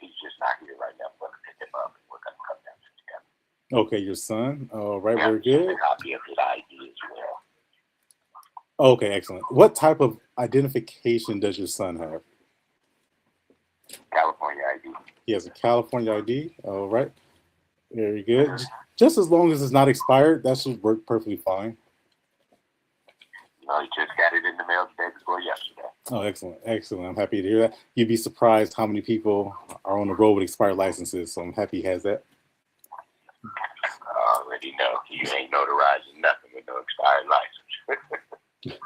He's just not here right now. I'm going to pick him up and we're going to come down together. Okay, your son. All right, Yeah, very good. a copy of his ID as well. Okay, excellent. What type of identification does your son have? California ID. He has a California ID. All right, very good. Just as long as it's not expired, that should work perfectly fine. No, he just got it in the mail the day before yesterday. Oh, excellent, excellent. I'm happy to hear that. You'd be surprised how many people are on the road with expired licenses, so I'm happy he has that. I already know. You ain't notarizing nothing with no expired license.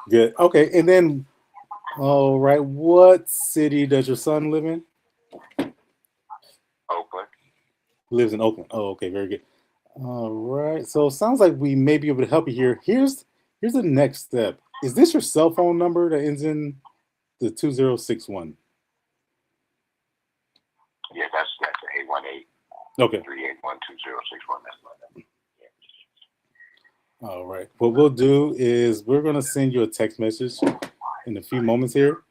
Good. Okay, and then, all right, what city does your son live in? Oakland. Lives in Oakland. Oh, okay, very good. All right, so it sounds like we may be able to help you here. Here's the next step. Is this your cell phone number that ends in the 2061? Yeah, that's the 818. Okay. 381-2061. That's my number. Yeah. All right. What we'll do is we're going to send you a text message in a few moments here.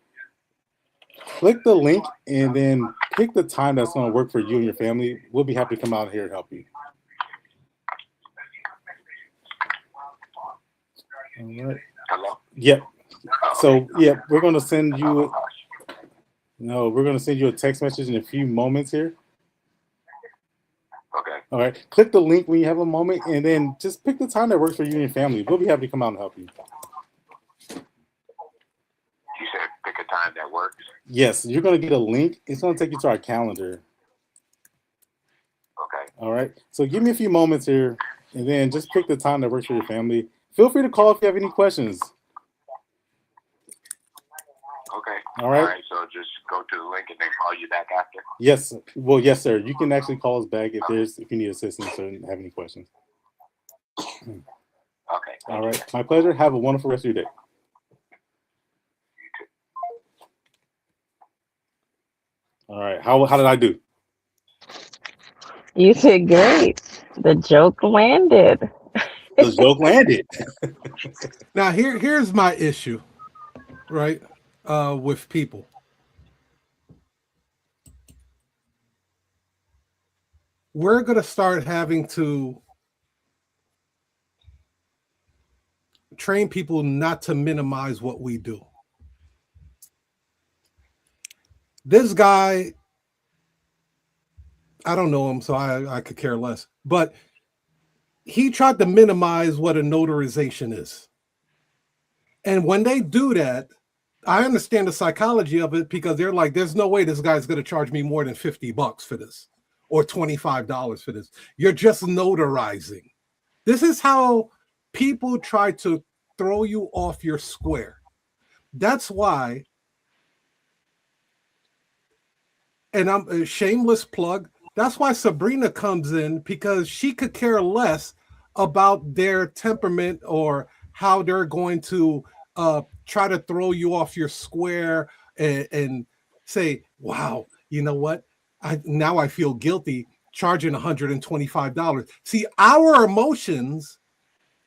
Click the link and then pick the time that's going to work for you and your family. We'll be happy to come out here and help you. All right. Hello? Yep. So, yeah, we're going to send you a text message in a few moments here. Okay. All right. Click the link when you have a moment, and then just pick the time that works for you and your family. We'll be happy to come out and help you. You said pick a time that works? Yes, you're going to get a link. It's going to take you to our calendar. Okay. All right. So give me a few moments here, and then just pick the time that works for your family. Feel free to call if you have any questions. Okay. All right. All right. So just go to the link and then call you back after? Yes. Well, yes, sir. You can actually call us back if you need assistance or have any questions. Okay. All right. My pleasure. Have a wonderful rest of your day. All right. How did I do? You did great. The joke landed. The joke landed. Now here's my issue, right? With people. We're gonna start having to train people not to minimize what we do. This guy, I don't know him, so I could care less. But he tried to minimize what a notarization is. And when they do that, I understand the psychology of it because they're like, there's no way this guy's going to charge me more than $50 for this or $25 for this. You're just notarizing. This is how people try to throw you off your square. That's why, and I'm a shameless plug, that's why Sabrina comes in, because she could care less about their temperament or how they're going to try to throw you off your square and say, wow, you know what? Now I feel guilty charging $125. See, our emotions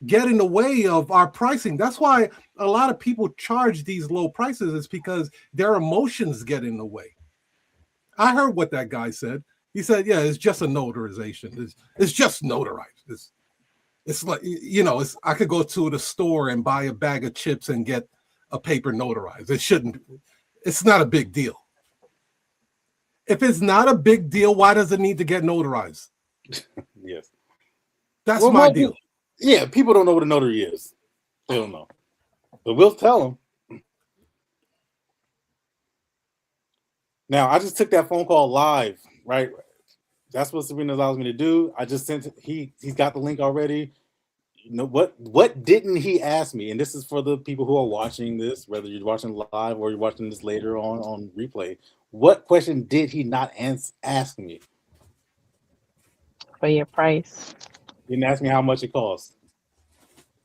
get in the way of our pricing. That's why a lot of people charge these low prices, is because their emotions get in the way. I heard what that guy said. He said, yeah, it's just a notarization. It's just notarized. It's like, you know, I could go to the store and buy a bag of chips and get a paper notarized. It's not a big deal. If it's not a big deal, why does it need to get notarized? Yes. That's my deal. Yeah, people don't know what a notary is. They don't know. But we'll tell them. Now, I just took that phone call live, right? That's what Sabrina allows me to do. I just sent it. He's got the link already. You know what didn't he ask me? And this is for the people who are watching this, whether you're watching live or you're watching this later on replay. What question did he not ask me? For your price. He didn't ask me how much it costs.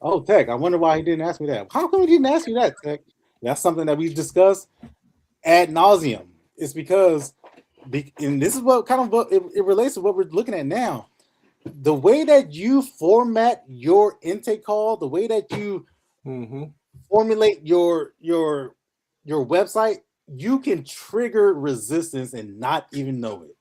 Oh, Tech, I wonder why he didn't ask me that. How come he didn't ask you that, Tech? That's something that we've discussed ad nauseum. It's because, and this is what kind of it relates to what we're looking at now. the way that you format your intake call, the way that you formulate your website, you can trigger resistance and not even know it.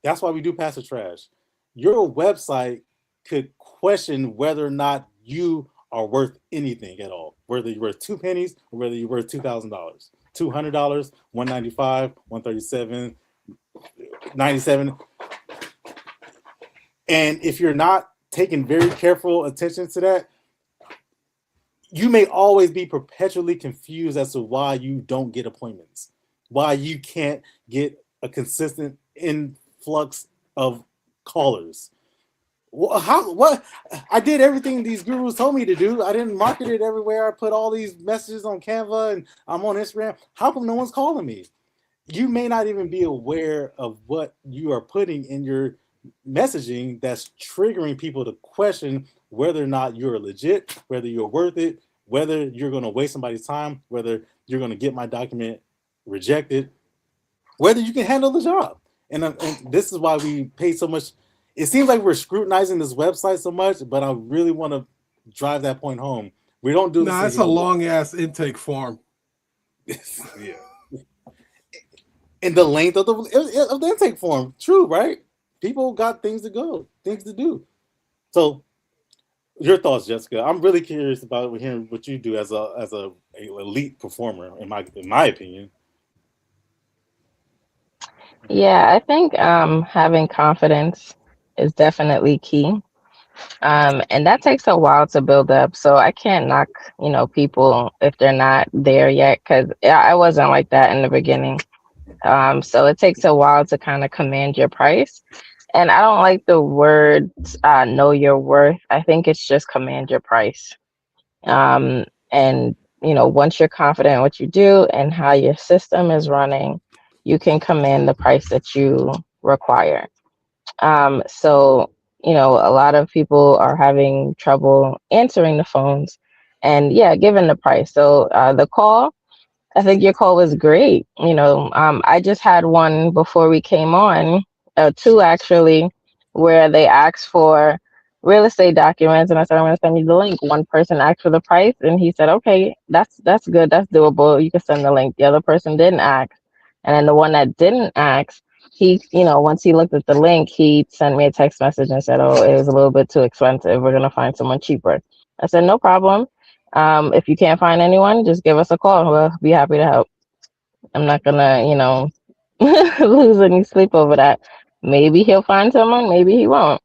That's why we do Pass the Trash. Your website could question whether or not you are worth anything at all, whether you're worth 2 pennies or whether you're worth $2,000, $200, $195, $137, $97. And if you're not taking very careful attention to that, you may always be perpetually confused as to why you don't get appointments, why you can't get a consistent influx of callers. What? I did everything these gurus told me to do. I didn't market it everywhere. I put all these messages on Canva and I'm on Instagram. How come no one's calling me? You may not even be aware of what you are putting in your messaging that's triggering people to question whether or not you're legit, whether you're worth it, whether you're going to waste somebody's time, whether you're going to get my document rejected, whether you can handle the job. And this is why we pay so much. It seems like we're scrutinizing this website so much, but I really want to drive that point home. We don't do this. No, it's a long ass intake form. Yeah. And the length of the intake form, true, right? People got things to do. So, your thoughts, Jessica? I'm really curious about hearing what you do as a elite performer, in my opinion. Yeah, I think having confidence is definitely key. And that takes a while to build up. So I can't knock, people if they're not there yet, because I wasn't like that in the beginning. So it takes a while to kind of command your price. And I don't like the word know your worth. I think it's just command your price. And once you're confident in what you do and how your system is running, you can command the price that you require. So, a lot of people are having trouble answering the phones and given the price. So the call, I think your call was great. I just had one before we came on, two actually, where they asked for real estate documents, and I said, I'm going to send you the link. One person asked for the price, and he said, okay, that's good, that's doable. You can send the link. The other person didn't ask, and then the one that didn't ask, he, once he looked at the link, he sent me a text message and said, oh, it was a little bit too expensive. We're going to find someone cheaper. I said, no problem. If you can't find anyone, just give us a call. We'll be happy to help. I'm not gonna, lose any sleep over that. Maybe he'll find someone, maybe he won't.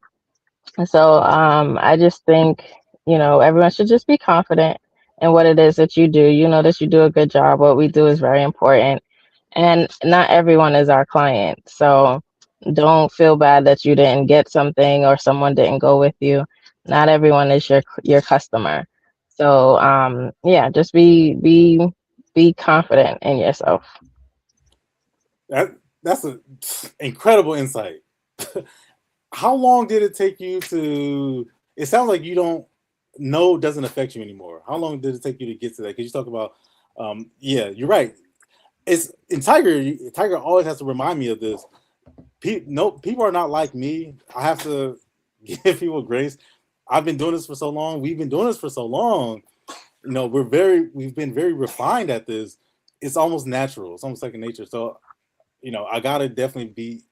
So I just think, everyone should just be confident in what it is that you do. You know that you do a good job. What we do is very important. And not everyone is our client. So don't feel bad that you didn't get something or someone didn't go with you. Not everyone is your customer. So just be confident in yourself. That's an incredible insight. How long did it take you to? It sounds like you don't know, doesn't affect you anymore. How long did it take you to get to that? Because you talk about, you're right. It's in Tiger. Tiger always has to remind me of this. People are not like me. I have to give people grace. I've been doing this for so long. We've been doing this for so long. We've been very refined at this. It's almost natural. It's almost second nature. So, I gotta definitely be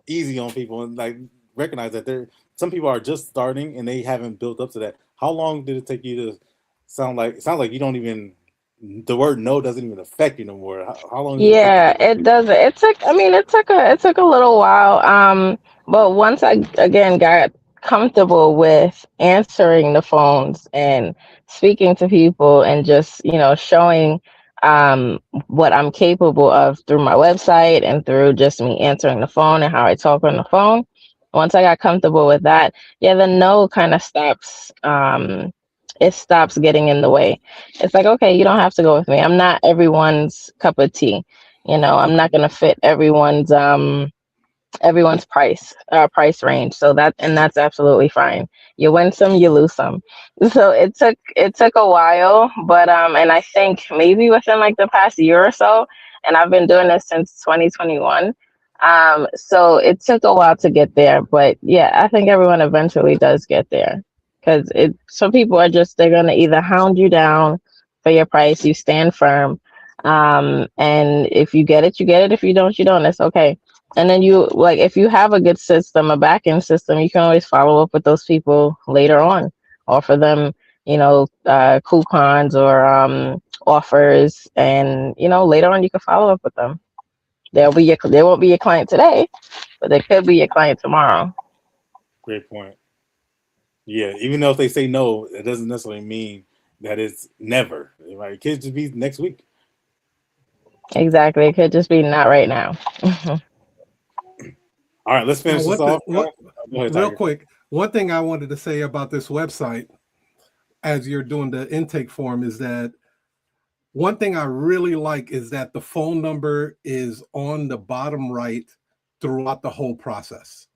easy on people and like recognize that some people are just starting and they haven't built up to that. How long did it take you to sound like you don't even, the word no doesn't even affect you no more? How long? It doesn't. It took a little while. But once I again got comfortable with answering the phones and speaking to people and just, showing what I'm capable of through my website and through just me answering the phone and how I talk on the phone. Once I got comfortable with that, the no kind of stops. It stops getting in the way. It's like, okay, you don't have to go with me. I'm not everyone's cup of tea. I'm not going to fit everyone's price range. So that's absolutely fine. You win some, you lose some. So it took a while, but and I think maybe within like the past year or so, and I've been doing this since 2021. So it took a while to get there, but yeah, I think everyone eventually does get there because some people are just, they're gonna either hound you down for your price, you stand firm, and if you get it, you get it. If you don't, you don't. That's okay. And then you, like, if you have a good system, a back end system, you can always follow up with those people later on, offer them, coupons or offers, and later on you can follow up with them. They won't be your client today, but they could be your client tomorrow. Great point. Yeah, even though if they say no, it doesn't necessarily mean that it's never. Right? It could just be next week. Exactly. It could just be not right now. All right, let's finish this off. Go ahead, real Tiger. quick, one thing I wanted to say about this website as you're doing the intake form is that one thing I really like is that the phone number is on the bottom right throughout the whole process.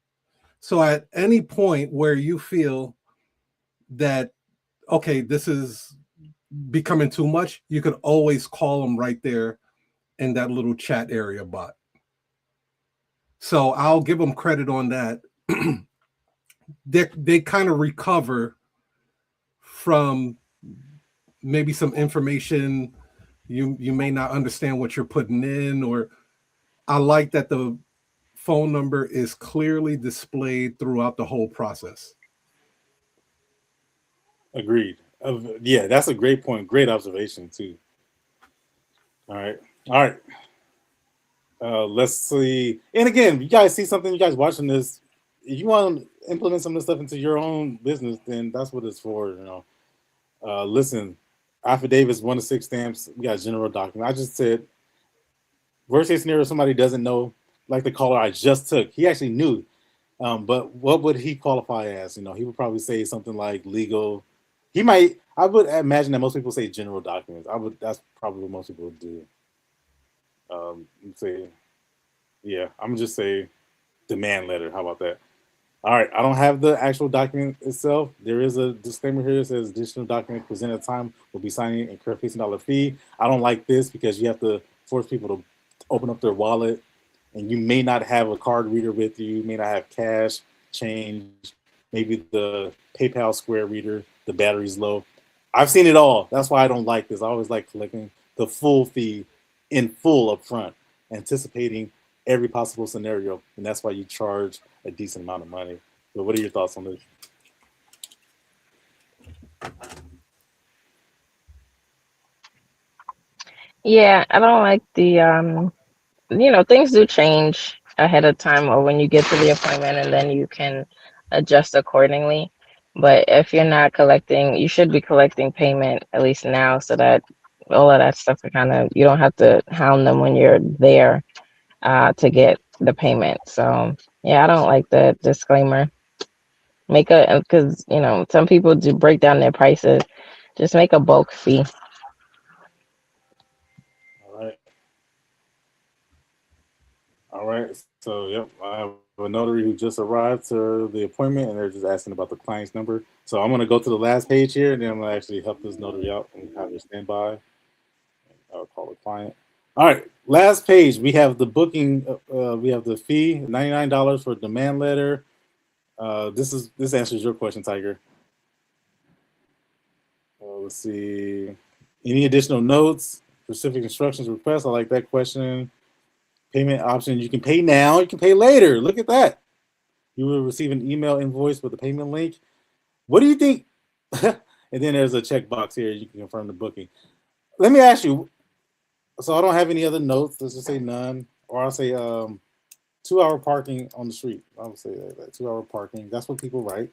So at any point where you feel that, okay, this is becoming too much, you could always call them right there in that little chat area bot. So I'll give them credit on that. They kind of recover from maybe some information you may not understand what you're putting in, or I like that the phone number is clearly displayed throughout the whole process. Agreed. Yeah, that's a great point. Great observation too. All right. Let's see. And again, you guys see something, you guys watching this, if you want to implement some of this stuff into your own business, then that's what it's for. Listen, affidavits 1 to 6 stamps. We got general document. I just said, worst case scenario, somebody doesn't know, like the caller I just took. He actually knew, but what would he qualify as? He would probably say something like legal. I would imagine that most people say general documents. That's probably what most people would do. Let's say, yeah, I'm gonna just say demand letter. How about that? All right, I don't have the actual document itself. There is a disclaimer here that says additional document presented at the time will be signing and incur $15 fee. I don't like this because you have to force people to open up their wallet, and you may not have a card reader with you. You may not have cash, change, maybe the PayPal Square reader, the battery's low. I've seen it all. That's why I don't like this. I always like collecting the full fee in full up front, anticipating every possible scenario, and that's why you charge a decent amount of money. But what are your thoughts on this? Yeah, I don't like the things do change ahead of time or when you get to the appointment, and then you can adjust accordingly. But if you're not collecting, you should be collecting payment at least now, so that all of that stuff you don't have to hound them when you're there to get the payment. So yeah, I don't like the disclaimer. Because some people do break down their prices. Just make a bulk fee. All right. So, yep, I have a notary who just arrived to the appointment, and they're just asking about the client's number. So I'm going to go to the last page here, and then I'm going to actually help this notary out and have her stand by. I'll call the client. All right. Last page. We have the booking. We have the fee, $99 for a demand letter. This answers your question, Tiger. Let's see. Any additional notes, specific instructions, requests? I like that question. Payment option. You can pay now. You can pay later. Look at that. You will receive an email invoice with a payment link. What do you think? And then there's a checkbox here. You can confirm the booking. Let me ask you. So I don't have any other notes. Let's just say none. Or I'll say 2-hour parking on the street. I would say that 2-hour parking. That's what people write.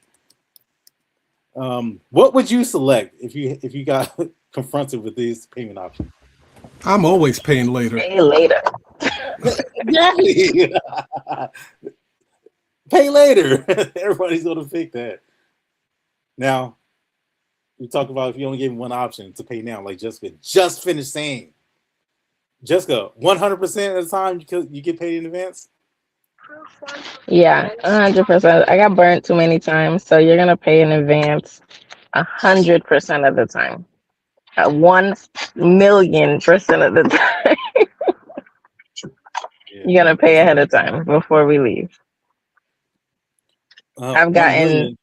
What would you select if you got confronted with these payment options? I'm always paying later. Pay later. Exactly. Pay later. Everybody's gonna pick that. Now, we talk about if you only gave one option to pay now, like Jessica just finished saying. Jessica, 100% of the time you get paid in advance? Yeah, 100%. I got burnt too many times, so you're gonna pay in advance 100% of the time. 1,000,000% of the time. You're gonna pay ahead of time before we leave. I've 1 gotten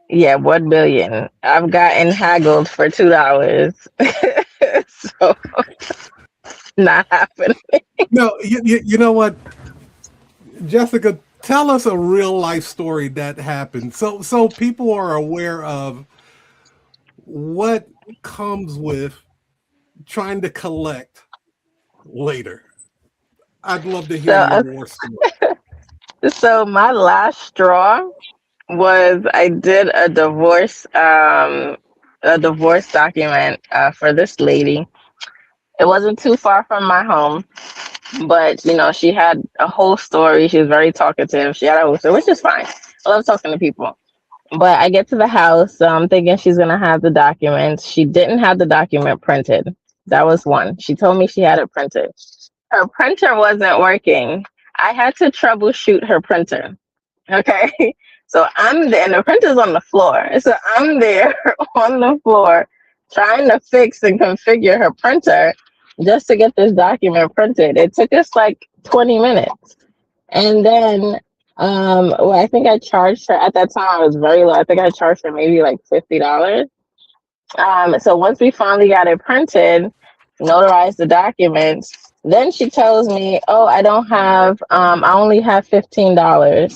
million. 1 billion. I've gotten haggled for $2. So not happening. No, you know what, Jessica, tell us a real life story that happened, so people are aware of what comes with trying to collect later. I'd love to hear your So war story. so my last straw was I did a divorce document for this lady. It wasn't too far from my home, but she had a whole story. She was very talkative. She had a whole story, which is fine. I love talking to people. But I get to the house, thinking she's gonna have the documents. She didn't have the document printed. That was one. She told me she had it printed. Her printer wasn't working. I had to troubleshoot her printer. Okay. So I'm there, and the printer's on the floor. So I'm there on the floor trying to fix and configure her printer just to get this document printed. It took us like 20 minutes. And then I think I charged her at that time. I was very low. I think I charged her maybe like $50. So once we finally got it printed, notarized the documents, then she tells me, "Oh, I don't have. I only have $15." I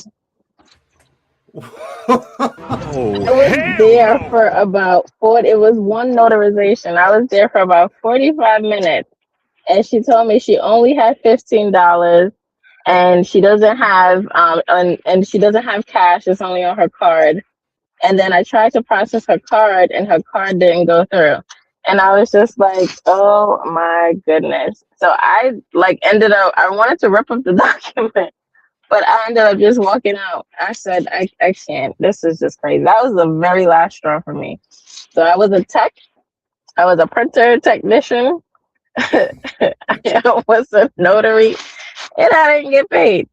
was there for about 40. It was one notarization. I was there for about 45 minutes, and she told me she only had $15, and she doesn't have and she doesn't have cash. It's only on her card. And then I tried to process her card, and her card didn't go through. And I was just like, "Oh my goodness!" So I ended up. I wanted to rip up the document. But I ended up just walking out. I said, I can't. This is just crazy. That was the very last straw for me. So I was a tech. I was a printer technician. I was a notary. And I didn't get paid.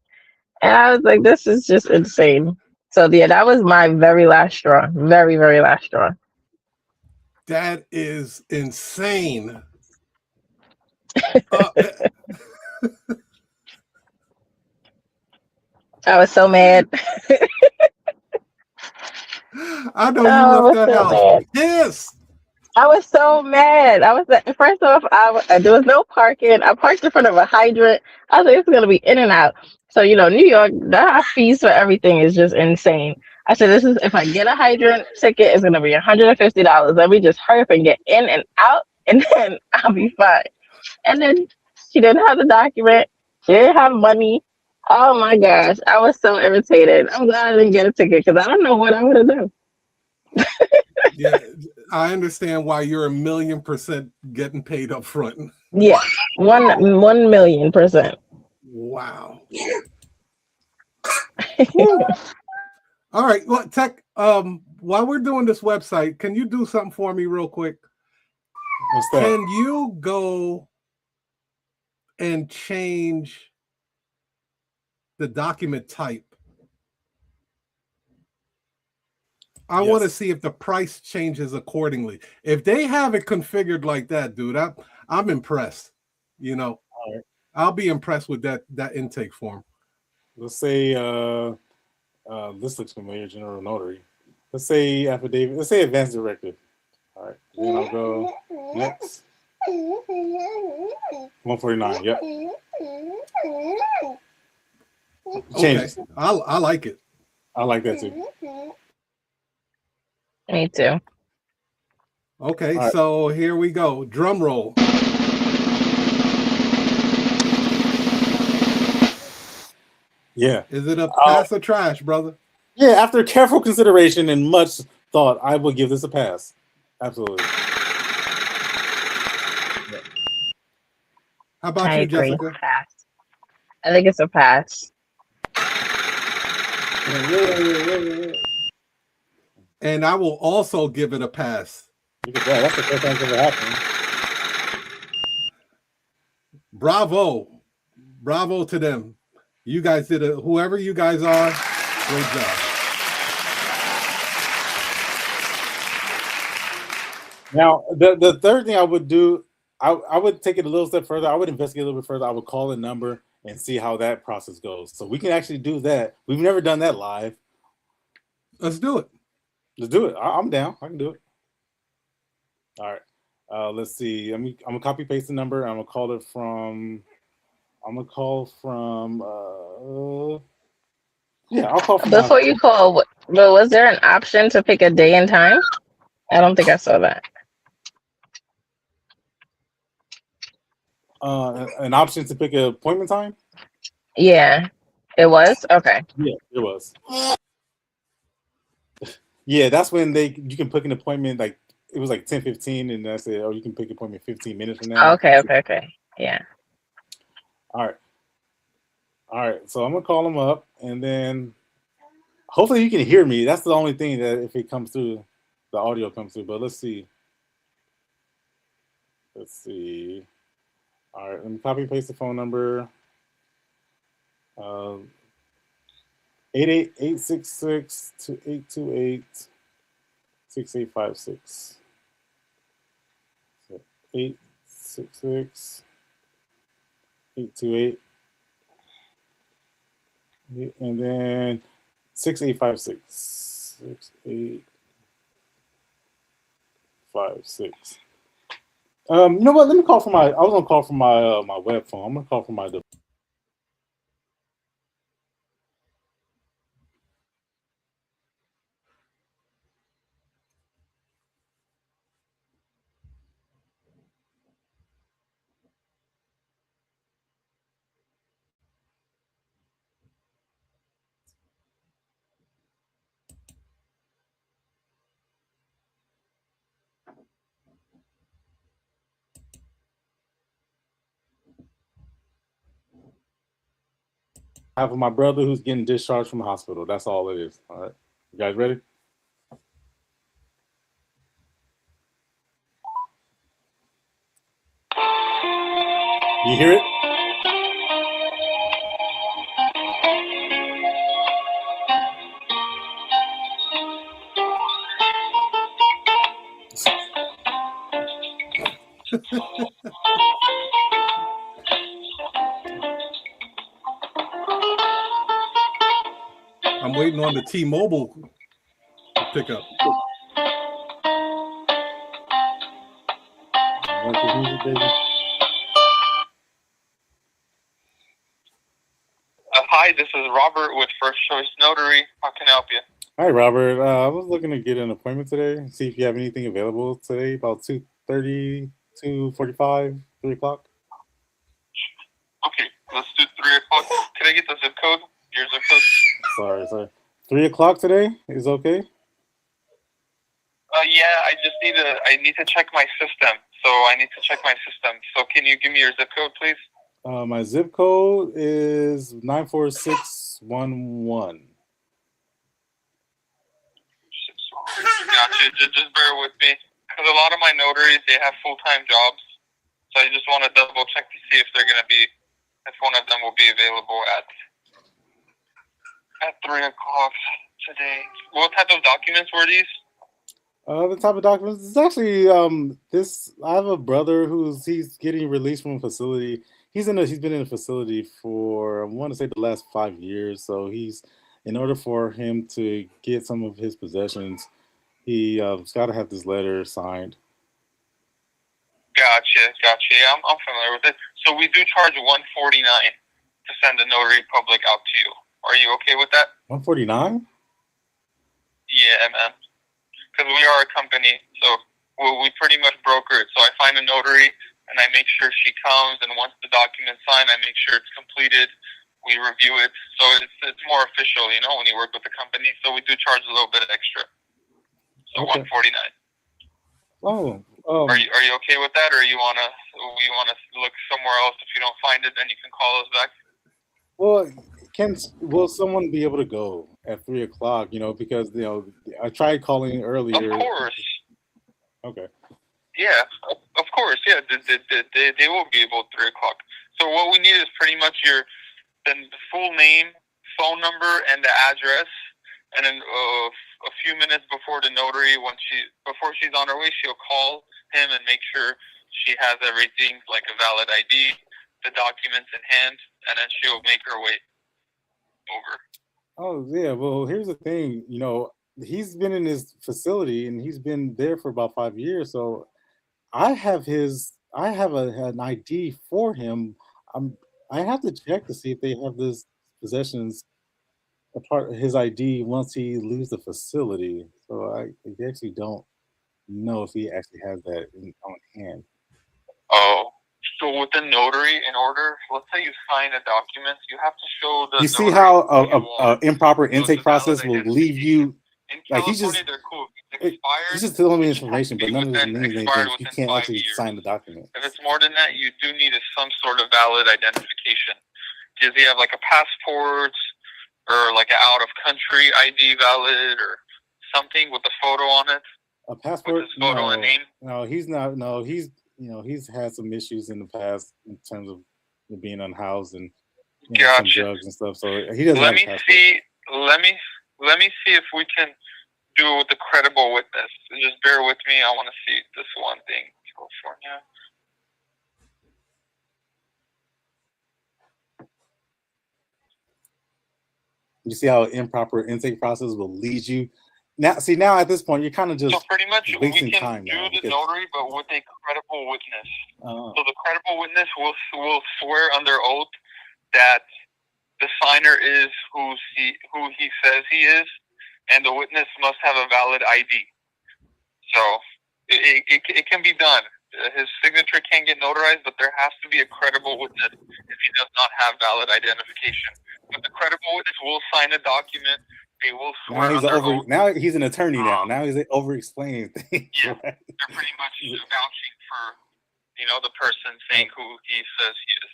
And I was like, this is just insane. So yeah, that was my very last straw. Very, very last straw. That is insane. I was so mad. I know you left that house pissed. I was so mad. First off, there was no parking. I parked in front of a hydrant. I was like, it's gonna be in and out. So New York, the fees for everything is just insane. I said, if I get a hydrant ticket, it's gonna be $150. Let me just hurry up and get in and out, and then I'll be fine. And then she didn't have the document. She didn't have money. Oh my gosh, I was so irritated. I'm glad I didn't get a ticket because I don't know what I would have done. Yeah, I understand why you're 1,000,000% getting paid up front. Yeah, 1,000,000%. Wow. All right. Well, Tech, while we're doing this website, can you do something for me real quick? What's that? Can you go and change the document type? I want to see if the price changes accordingly. If they have it configured like that, dude, I'm impressed. All right. I'll be impressed with that intake form. Let's say this looks familiar, General Notary. Let's say affidavit. Let's say advanced directive. All right. Then I'll go next. 149. Yep. Change. Okay. I like it. I like that too. Me too. Okay, right. So here we go. Drum roll. Yeah. Is it a pass or trash, brother? Yeah, after careful consideration and much thought, I will give this a pass. Absolutely. How about I you, agree. Jessica? Pass. I think it's a pass. And I will also give it a pass. Look at that. That's the first time it's ever happened. Bravo to them. You guys did it. Whoever you guys are, great job. Now, the third thing I would do, I would take it a little step further. I would investigate a little bit further. I would call a number and see how that process goes. So we can actually do that. We've never done that live. Let's do it. Let's do it. I'm down. I can do it. All right. Let's see. I'm gonna copy paste the number. I'm gonna call it from. I'm gonna call from. Yeah, I'll call from. Before you call, but was there an option to pick a day and time? I don't think I saw that. An option to pick an appointment time. Yeah, it was okay. Yeah, it was. Yeah, that's when you can pick an appointment. Like it was like 10:15, and I said, "Oh, you can pick an appointment 15 minutes from now." Okay. Yeah. All right. So I'm gonna call them up, and then hopefully you can hear me. That's the only thing that if it comes through, the audio comes through. But let's see. All right, let me copy and paste the phone number. 866-828-6856. So 866-828, and then 6856. 6856. You know what? Let me call from my. I was gonna call from my my web phone. I'm gonna call from my. I have my brother who's getting discharged from the hospital. That's all it is. All right, you guys ready? You hear it? I'm waiting on the T-Mobile to pick up. Hi, this is Robert with First Choice Notary. How can I help you? Hi, Robert. I was looking to get an appointment today. See if you have anything available today, about 2:30, 2:45, 3 o'clock. Okay, let's do 3 o'clock. Can I get the zip code? Your zip code? Sorry. 3 o'clock today is okay? Yeah, I need to check my system. So can you give me your zip code, please? My zip code is 94611. Gotcha. Just bear with me. Because a lot of my notaries, they have full-time jobs. So I just want to double check to see if if one of them will be available at 3 o'clock today. What type of documents were these? The type of documents is actually this. I have a brother he's getting released from a facility. He's been in a facility for, I want to say, the last 5 years. So in order for him to get some of his possessions, he's got to have this letter signed. Gotcha. Yeah, I'm familiar with it. So we do charge $149 to send a notary public out to you. Are you okay with that? $149? Yeah, man. Because we are a company, so we pretty much broker it. So I find a notary, and I make sure she comes, and once the document's signed, I make sure it's completed. We review it, so it's more official, when you work with the company. So we do charge a little bit extra. So okay. $149. Oh. Are you okay with that, or you wanna look somewhere else? If you don't find it, then you can call us back. Well, will someone be able to go at 3 o'clock? Because I tried calling earlier. Of course. Okay. Yeah, of course. Yeah, they will be able at 3 o'clock. So what we need is pretty much the full name, phone number, and the address. And then a few minutes before the notary, before she's on her way, she'll call him and make sure she has everything, like a valid ID, the documents in hand, and then she'll make her way over. Oh yeah, well here's the thing, you know, he's been in his facility and he's been there for about 5 years. So I have an ID for him. I'm I have to check to see if they have this possessions a part of his ID once he leaves the facility. So I actually don't know if he actually has that on hand. Oh, so with the notary, in order, let's say you sign a document, you have to show the You see notary how who you are. improper So it's intake a valid process will leave you In like California, they're cool. If it's he's expired, just telling me it just has information, to but be none of this within means expired anything. You within can't 5 actually years. sign the document. If it's more than that, you do need some sort of valid identification. Does he have like a passport or like an out of country ID valid or something with a photo on it? A passport? With his photo and name? No, he's not. No, he's had some issues in the past in terms of being unhoused and some Gotcha. drugs and stuff. So he doesn't Let have a me passport. see. Let me see if we can do it with the credible witness. Just bear with me. I want to see this one thing. California. You see how improper intake process will lead you. Now at this point, you're kind of just So pretty much wasting we can time do now. the notary, but with a credible witness. Oh. So the credible witness will swear under oath that the signer is who he says he is, and the witness must have a valid ID. So it can be done. His signature can get notarized, but there has to be a credible witness if he does not have valid identification. But the credible witness will sign a document. They will swear under oath. Now he's an attorney now. Now he's over explaining things. Yeah, right? they're pretty much vouching for the person saying who he says he is.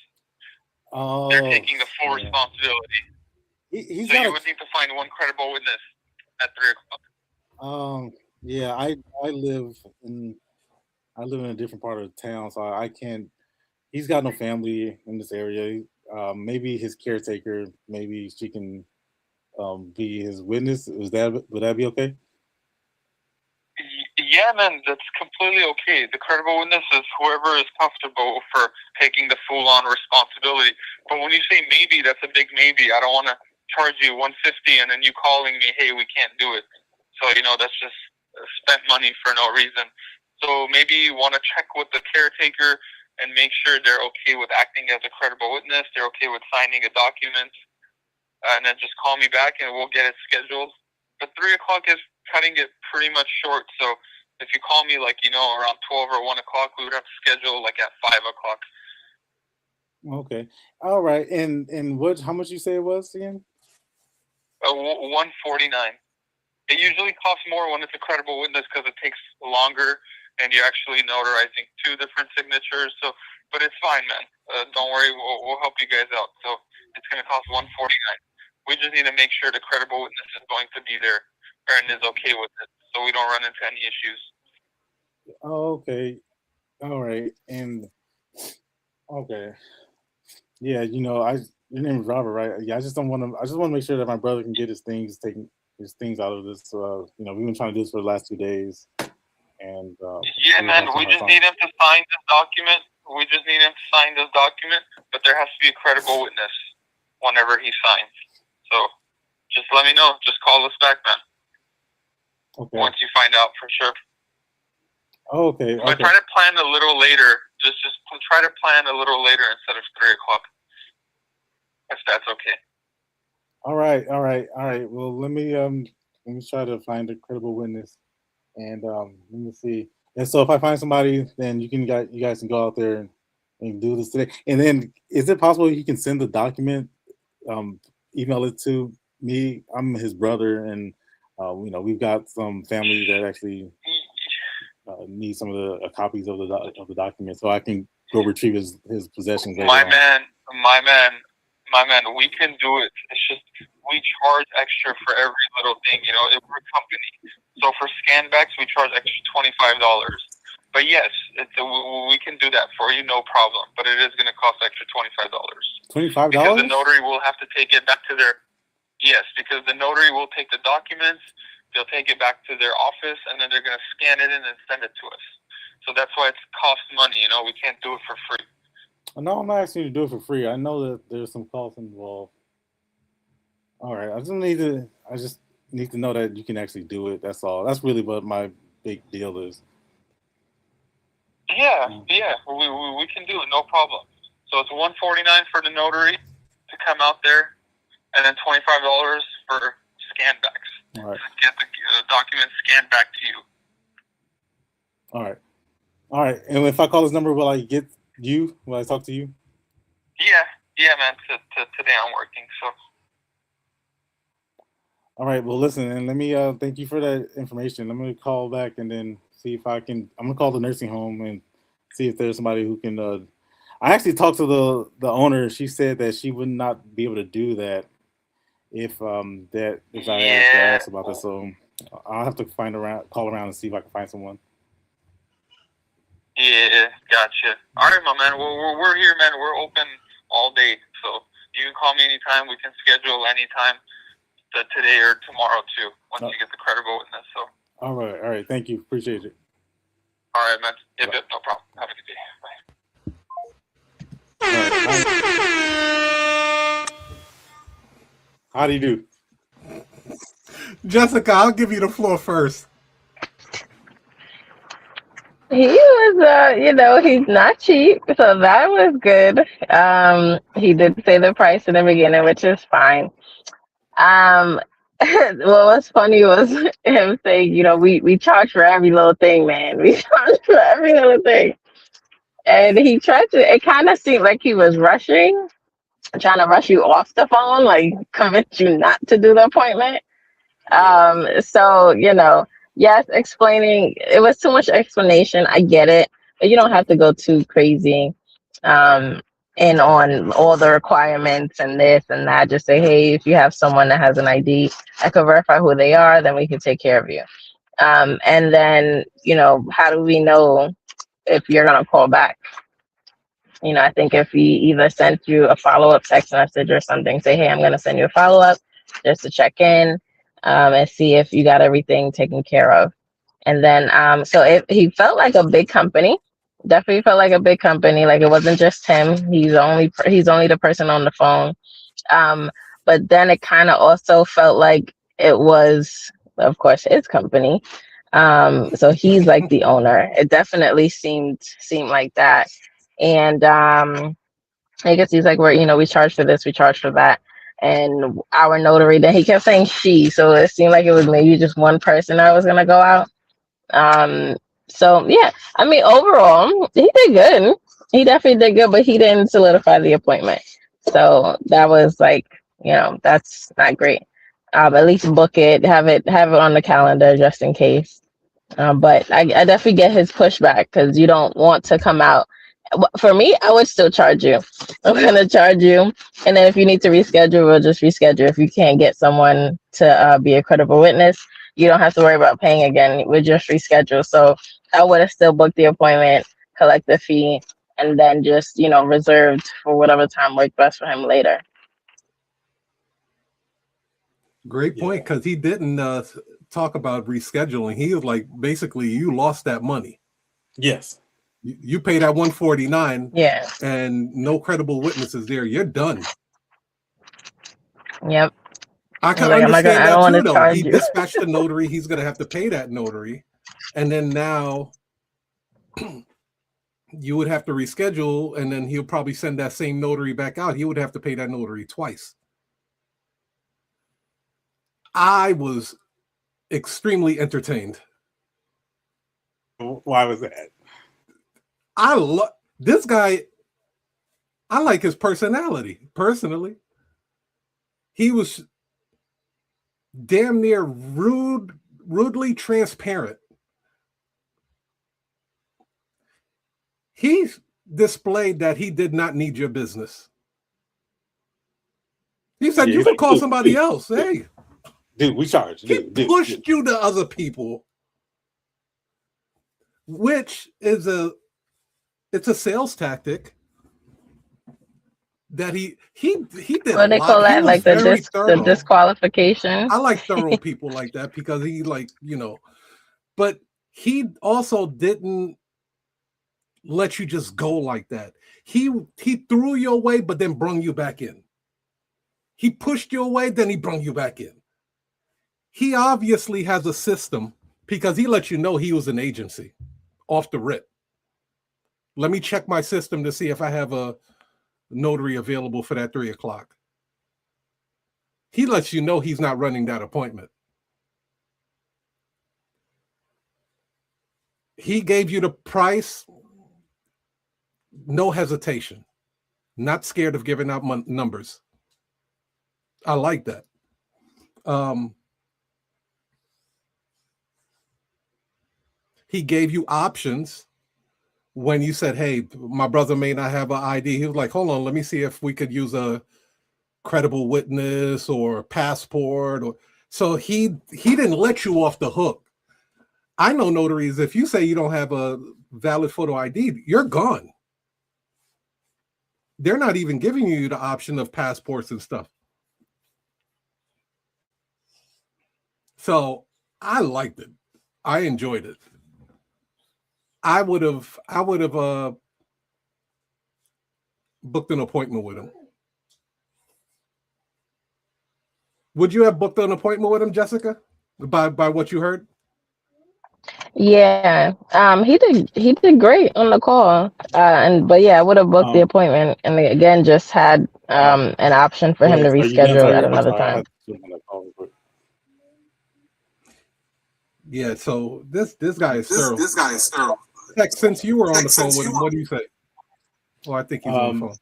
Oh, they're taking the full responsibility. So you would need to find one credible witness at 3:00. Yeah, I live in a different part of town, so I can't. He's got no family in this area. Maybe his caretaker. Maybe she can be his witness. Would that be okay? Yeah, man, that's completely okay. The credible witness is whoever is comfortable for taking the full-on responsibility. But when you say maybe, that's a big maybe. I don't want to charge you $150 and then you calling me, hey, we can't do it. So that's just spent money for no reason. So maybe you want to check with the caretaker and make sure they're okay with acting as a credible witness. They're okay with signing a document, and then just call me back and we'll get it scheduled. But 3:00 is cutting it pretty much short. So if you call me around 12 or 1 o'clock, we would have to schedule at 5 o'clock. Okay. All right. And how much you say it was again? $149. It usually costs more when it's a credible witness because it takes longer and you're actually notarizing 2 different signatures. So, but it's fine, man. Don't worry. We'll help you guys out. So it's going to cost $149. We just need to make sure the credible witness is going to be there and is okay with it, so we don't run into any issues. Oh, okay. All right. And okay. Yeah, your name is Robert, right? Yeah, I just want to make sure that my brother can get his things out of this. We've been trying to do this for the last 2 days. And yeah, man, we just need him to sign this document. But there has to be a credible witness whenever he signs. So just let me know. Just call us back, man. Okay. Once you find out for sure. Oh, okay. But try to plan a little later. Just try to plan a little later instead of 3:00, if that's okay. All right. Well, let me try to find a credible witness, and let me see. And so, if I find somebody, then you guys can go out there and do this today. And then, is it possible you can send the document, email it to me? I'm his brother, and we've got some family that actually need some of the copies of the document, so I can go retrieve his possessions. My man, we can do it. It's just we charge extra for every little thing. We're a company, so for scan backs we charge extra $25. But yes, we can do that for you, no problem. But it is going to cost extra $25. $25? Because the notary will have to take it back to their. Yes, because the notary will take the documents. They'll take it back to their office, and then they're going to scan it in and send it to us. So that's why it's cost money. We can't do it for free. No, I'm not asking you to do it for free. I know that there's some costs involved. All right, I just need to know that you can actually do it. That's all. That's really what my big deal is. Yeah, we can do it, no problem. So it's $149 for the notary to come out there, and then $25 for scan backs. All right. To get the documents scanned back to you. All right. And if I call this number, will I get you? Will I talk to you? Yeah, man. Today I'm working, so. All right. Well, listen, and let me thank you for that information. I'm gonna call back and then see if I can. I'm gonna call the nursing home and see if there's somebody who can. I actually talked to the owner. She said that she would not be able to do that if I asked about this. So I'll have to call around and see if I can find someone. Yeah, gotcha. All right, my man. We're here, man. We're open all day, so you can call me anytime. We can schedule anytime, today or tomorrow too. Once you get the credible witness. So. All right. Thank you. Appreciate it. All right, man. Yeah, no problem. Have a good day. Bye. How do you do? Jessica, I'll give you the floor first. He was, he's not cheap, so that was good. He did say the price in the beginning, which is fine. What was funny was him saying, we charge for every little thing, man. We charge for every little thing. And he tried to, it kind of seemed like he was rushing, trying to rush you off the phone, like convince you not to do the appointment. So, yes, explaining, it was too much explanation. I get it, but you don't have to go too crazy in on all the requirements and this and that. Just say, hey, if you have someone that has an ID, I can verify who they are, then we can take care of you. And then, how do we know if you're going to call back? I think if he either sent you a follow-up text message or something, say, hey, I'm going to send you a follow-up just to check in and see if you got everything taken care of. And then, he felt like a big company, definitely felt like a big company. Like it wasn't just him. He's only the person on the phone. But then it kind of also felt like it was, of course, his company. So he's like the owner. It definitely seemed like that. And I guess he's like, we charge for this, we charge for that. And our notary, then he kept saying she, so it seemed like it was maybe just one person that was gonna go out. So yeah, I mean, overall, he did good. He definitely did good, but he didn't solidify the appointment. So that was like, that's not great. At least book it, have it on the calendar just in case. But I definitely get his pushback because you don't want to come out. For me, I would still charge you. I'm going to charge you. And then if you need to reschedule, we'll just reschedule. If you can't get someone to be a credible witness, you don't have to worry about paying again. We'll just reschedule. So I would have still booked the appointment, collect the fee, and then just, reserved for whatever time worked best for him later. Great point, because he didn't talk about rescheduling. He was like, basically, you lost that money. Yes. You pay that $149, yeah, and no credible witnesses there. You're done. Yep. I can understand that too, though. He dispatched the notary. He's going to have to pay that notary, and then now you would have to reschedule, and then he'll probably send that same notary back out. He would have to pay that notary twice. I was extremely entertained. Why was that? I love this guy. I like his personality. Personally, he was damn near rudely transparent. He displayed that he did not need your business. He said, you can call somebody else. Hey, dude, we charge. He pushed you to other people, which is it's a sales tactic that he did. What they call that, like the disqualification. I like thorough people like that because he but he also didn't let you just go like that. He threw you away, but then brung you back in. He pushed you away, then he brung you back in. He obviously has a system because he let you know he was an agency off the rip. Let me check my system to see if I have a notary available for that 3 o'clock. He lets you know he's not running that appointment. He gave you the price, no hesitation, not scared of giving out numbers. I like that. He gave you options when you said, hey, my brother may not have an ID. He was like, hold on, let me see if we could use a credible witness or passport. Or so he didn't let you off the hook. I know notaries, if you say you don't have a valid photo ID, you're gone. They're not even giving you the option of passports and stuff. So I liked it. I enjoyed it. I would have booked an appointment with him. Would you have booked an appointment with him, Jessica? By what you heard? Yeah, he did great on the call, but yeah, I would have booked the appointment, and again, just had an option for him to reschedule at another time. Yeah, so this guy is thorough. This guy is thorough. Heck, since you were on the phone with him, what do you say? Well, I think he's on the phone.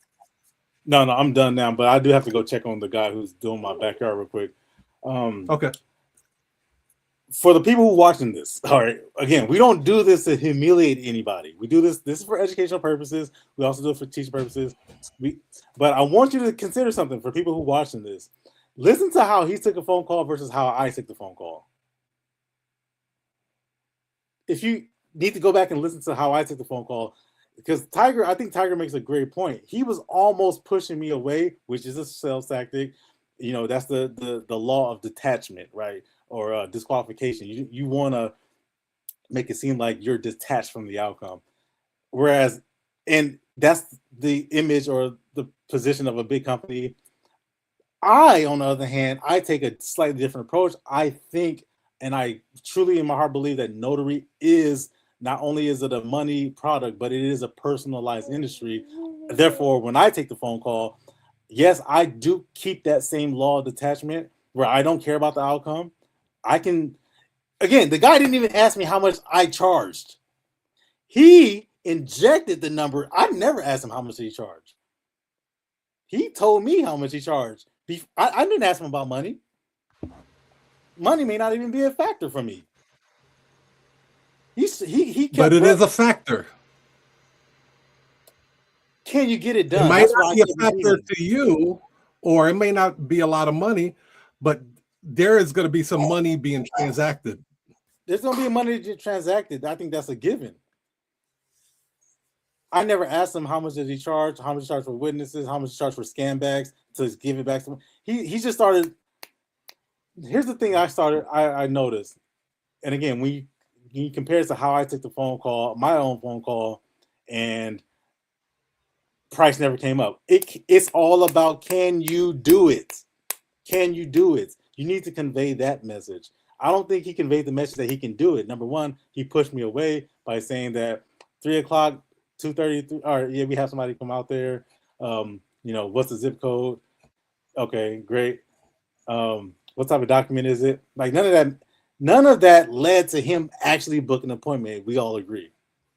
No, I'm done now, but I do have to go check on the guy who's doing my backyard real quick. Okay. For the people who are watching this, all right, again, we don't do this to humiliate anybody. We do this is for educational purposes. We also do it for teaching purposes. But I want you to consider something for people who are watching this. Listen to how he took a phone call versus how I took the phone call. If you need to go back and listen to how I took the phone call, because I think Tiger makes a great point. He was almost pushing me away, which is a sales tactic. You know, that's the law of detachment, right? Or disqualification. You want to make it seem like you're detached from the outcome. Whereas, and that's the image or the position of a big company. On the other hand, I take a slightly different approach. I think, and I truly in my heart believe that notary is, not only is it a money product, but it is a personalized industry. Therefore, when I take the phone call, yes, I do keep that same law of detachment where I don't care about the outcome. Again, the guy didn't even ask me how much I charged. He injected the number. I never asked him how much he charged. He told me how much he charged. I didn't ask him about money. Money may not even be a factor for me. But it is a factor. Can you get it done? It might not be a factor to you, or it may not be a lot of money, but there is going to be some money being transacted. There's going to be money to get transacted. I think that's a given. I never asked him how much did he charge, how much he charged for witnesses, how much he charged for scan bags to give it back to him. He just started. Here's the thing I noticed. And again, when you compare it to how I took the phone call, my own phone call, and price never came up. It's all about, can you do it? Can you do it? You need to convey that message. I don't think he conveyed the message that he can do it. Number one, he pushed me away by saying that 3 o'clock, 2:30. All right, yeah, we have somebody come out there. What's the zip code? Okay, great. What type of document is it? Like none of that led to him actually booking an appointment. We all agree.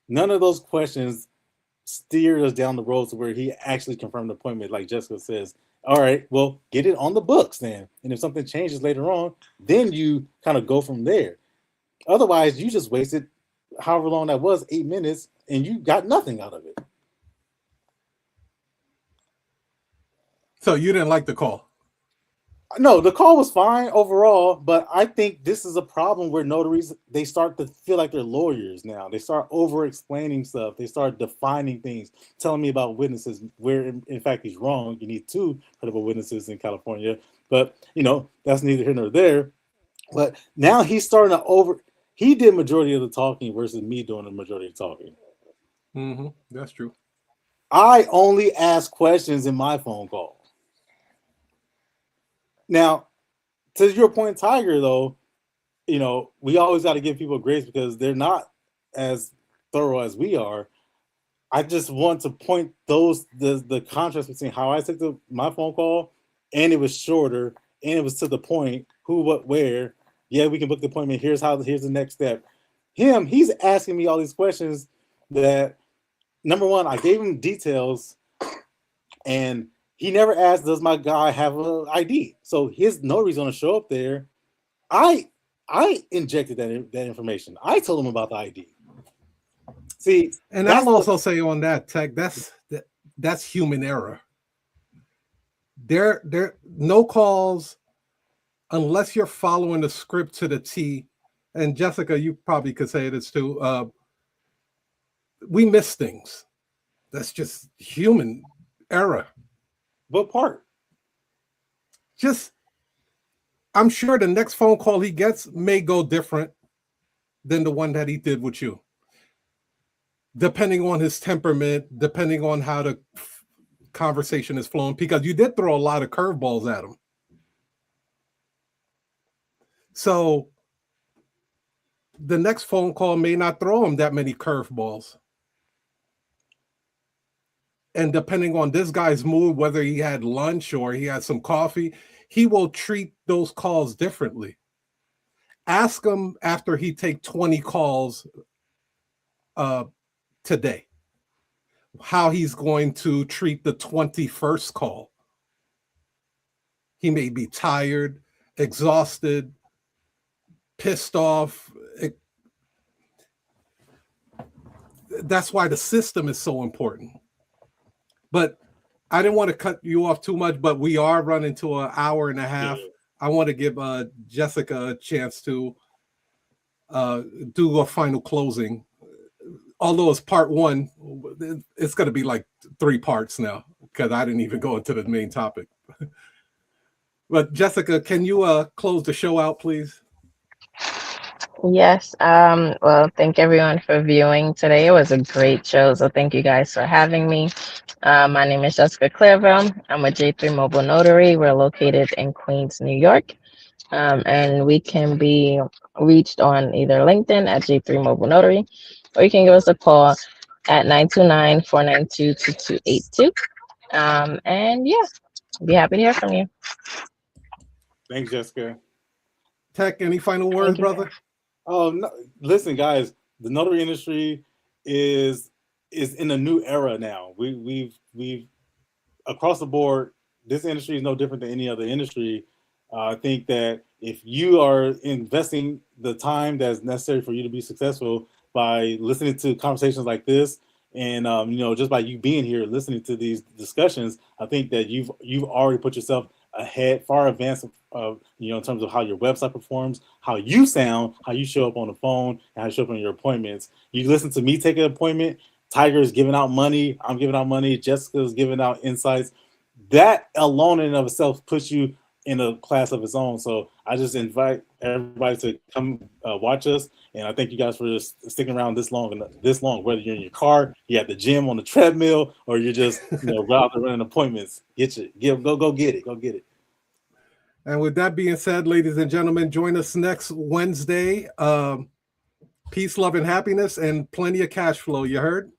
None of those questions steered us down the road to where he actually confirmed the appointment. Like Jessica says, all right, well, get it on the books then. And if something changes later on, then you kind of go from there. Otherwise, you just wasted however long that was, 8 minutes, and you got nothing out of it. So you didn't like the call? No, the call was fine overall, but I think this is a problem where notaries, they start to feel like they're lawyers now. They start over-explaining stuff. They start defining things, telling me about witnesses where, in fact, he's wrong. You need 2 credible witnesses in California, but, that's neither here nor there. But now he's starting to he did majority of the talking versus me doing the majority of the talking. Mm-hmm. That's true. I only ask questions in my phone call. Now, to your point, Tiger, though, you know, we always got to give people grace because they're not as thorough as we are. I just want to point the contrast between how I took my phone call, and it was shorter, and it was to the point, who, what, where. Yeah, we can book the appointment. Here's the next step. He's asking me all these questions that, number one, I gave him details, and he never asked, does my guy have an ID? So his notary's going to show up there. I injected that information. I told him about the ID. See, and I'll also say on that, Tech, that's human error. There no calls unless you're following the script to the T. And Jessica, you probably could say this too. We miss things. That's just human error. What part? Just, I'm sure the next phone call he gets may go different than the one that he did with you, depending on his temperament, depending on how the conversation is flowing, because you did throw a lot of curveballs at him. So the next phone call may not throw him that many curveballs. And depending on this guy's mood, whether he had lunch or he had some coffee, he will treat those calls differently. Ask him after he take 20 calls today, how he's going to treat the 21st call. He may be tired, exhausted, pissed off. That's why the system is so important. But I didn't want to cut you off too much, but we are running to an hour and a half. Yeah. I want to give Jessica a chance to do a final closing. Although it's part one, it's going to be like 3 parts now because I didn't even go into the main topic. But Jessica, can you close the show out, please? Yes. Well, thank everyone for viewing today. It was a great show, so thank you guys for having me. My name is Jessica Clairville. I'm with J3 Mobile Notary. We're located in Queens, New York. And we can be reached on either LinkedIn at J3 Mobile Notary, or you can give us a call at 929-492-2282. And yeah, be happy to hear from you. Thanks, Jessica. Tech, any final words, brother? Oh, no. Listen, guys, the notary industry is in a new era now. We've across the board, this industry is no different than any other industry. I think that if you are investing the time that's necessary for you to be successful by listening to conversations like this, and just by you being here, listening to these discussions, I think that you've already put yourself ahead, far advanced of, in terms of how your website performs, how you sound, how you show up on the phone, and how you show up on your appointments. You listen to me take an appointment, Tiger is giving out money, I'm giving out money, Jessica's giving out insights. That alone in and of itself puts you in a class of its own. So I just invite everybody to come watch us. And I thank you guys for just sticking around this long, whether you're in your car, you're at the gym on the treadmill, or you're just out there running appointments. Go get it. And with that being said, ladies and gentlemen, join us next Wednesday. Peace, love, and happiness, and plenty of cash flow. You heard?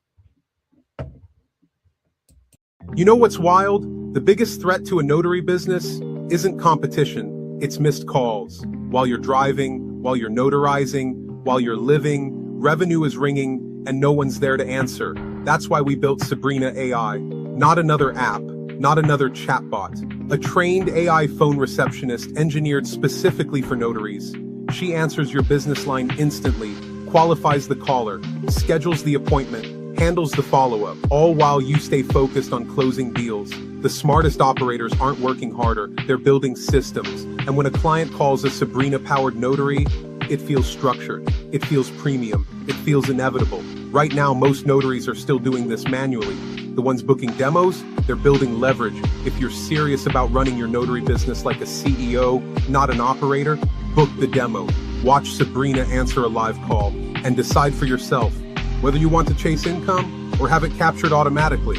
You know what's wild? The biggest threat to a notary business isn't competition, it's missed calls. While you're driving, while you're notarizing, while you're living, revenue is ringing and no one's there to answer. That's why we built Sabrina AI. Not another app, not another chatbot. A trained AI phone receptionist engineered specifically for notaries. She answers your business line instantly, qualifies the caller, schedules the appointment, handles the follow-up, all while you stay focused on closing deals. The smartest operators aren't working harder, they're building systems. And when a client calls a Sabrina-powered notary, it feels structured, it feels premium, it feels inevitable. Right now, most notaries are still doing this manually. The ones booking demos, they're building leverage. If you're serious about running your notary business like a CEO, not an operator, book the demo. Watch Sabrina answer a live call and decide for yourself whether you want to chase income or have it captured automatically.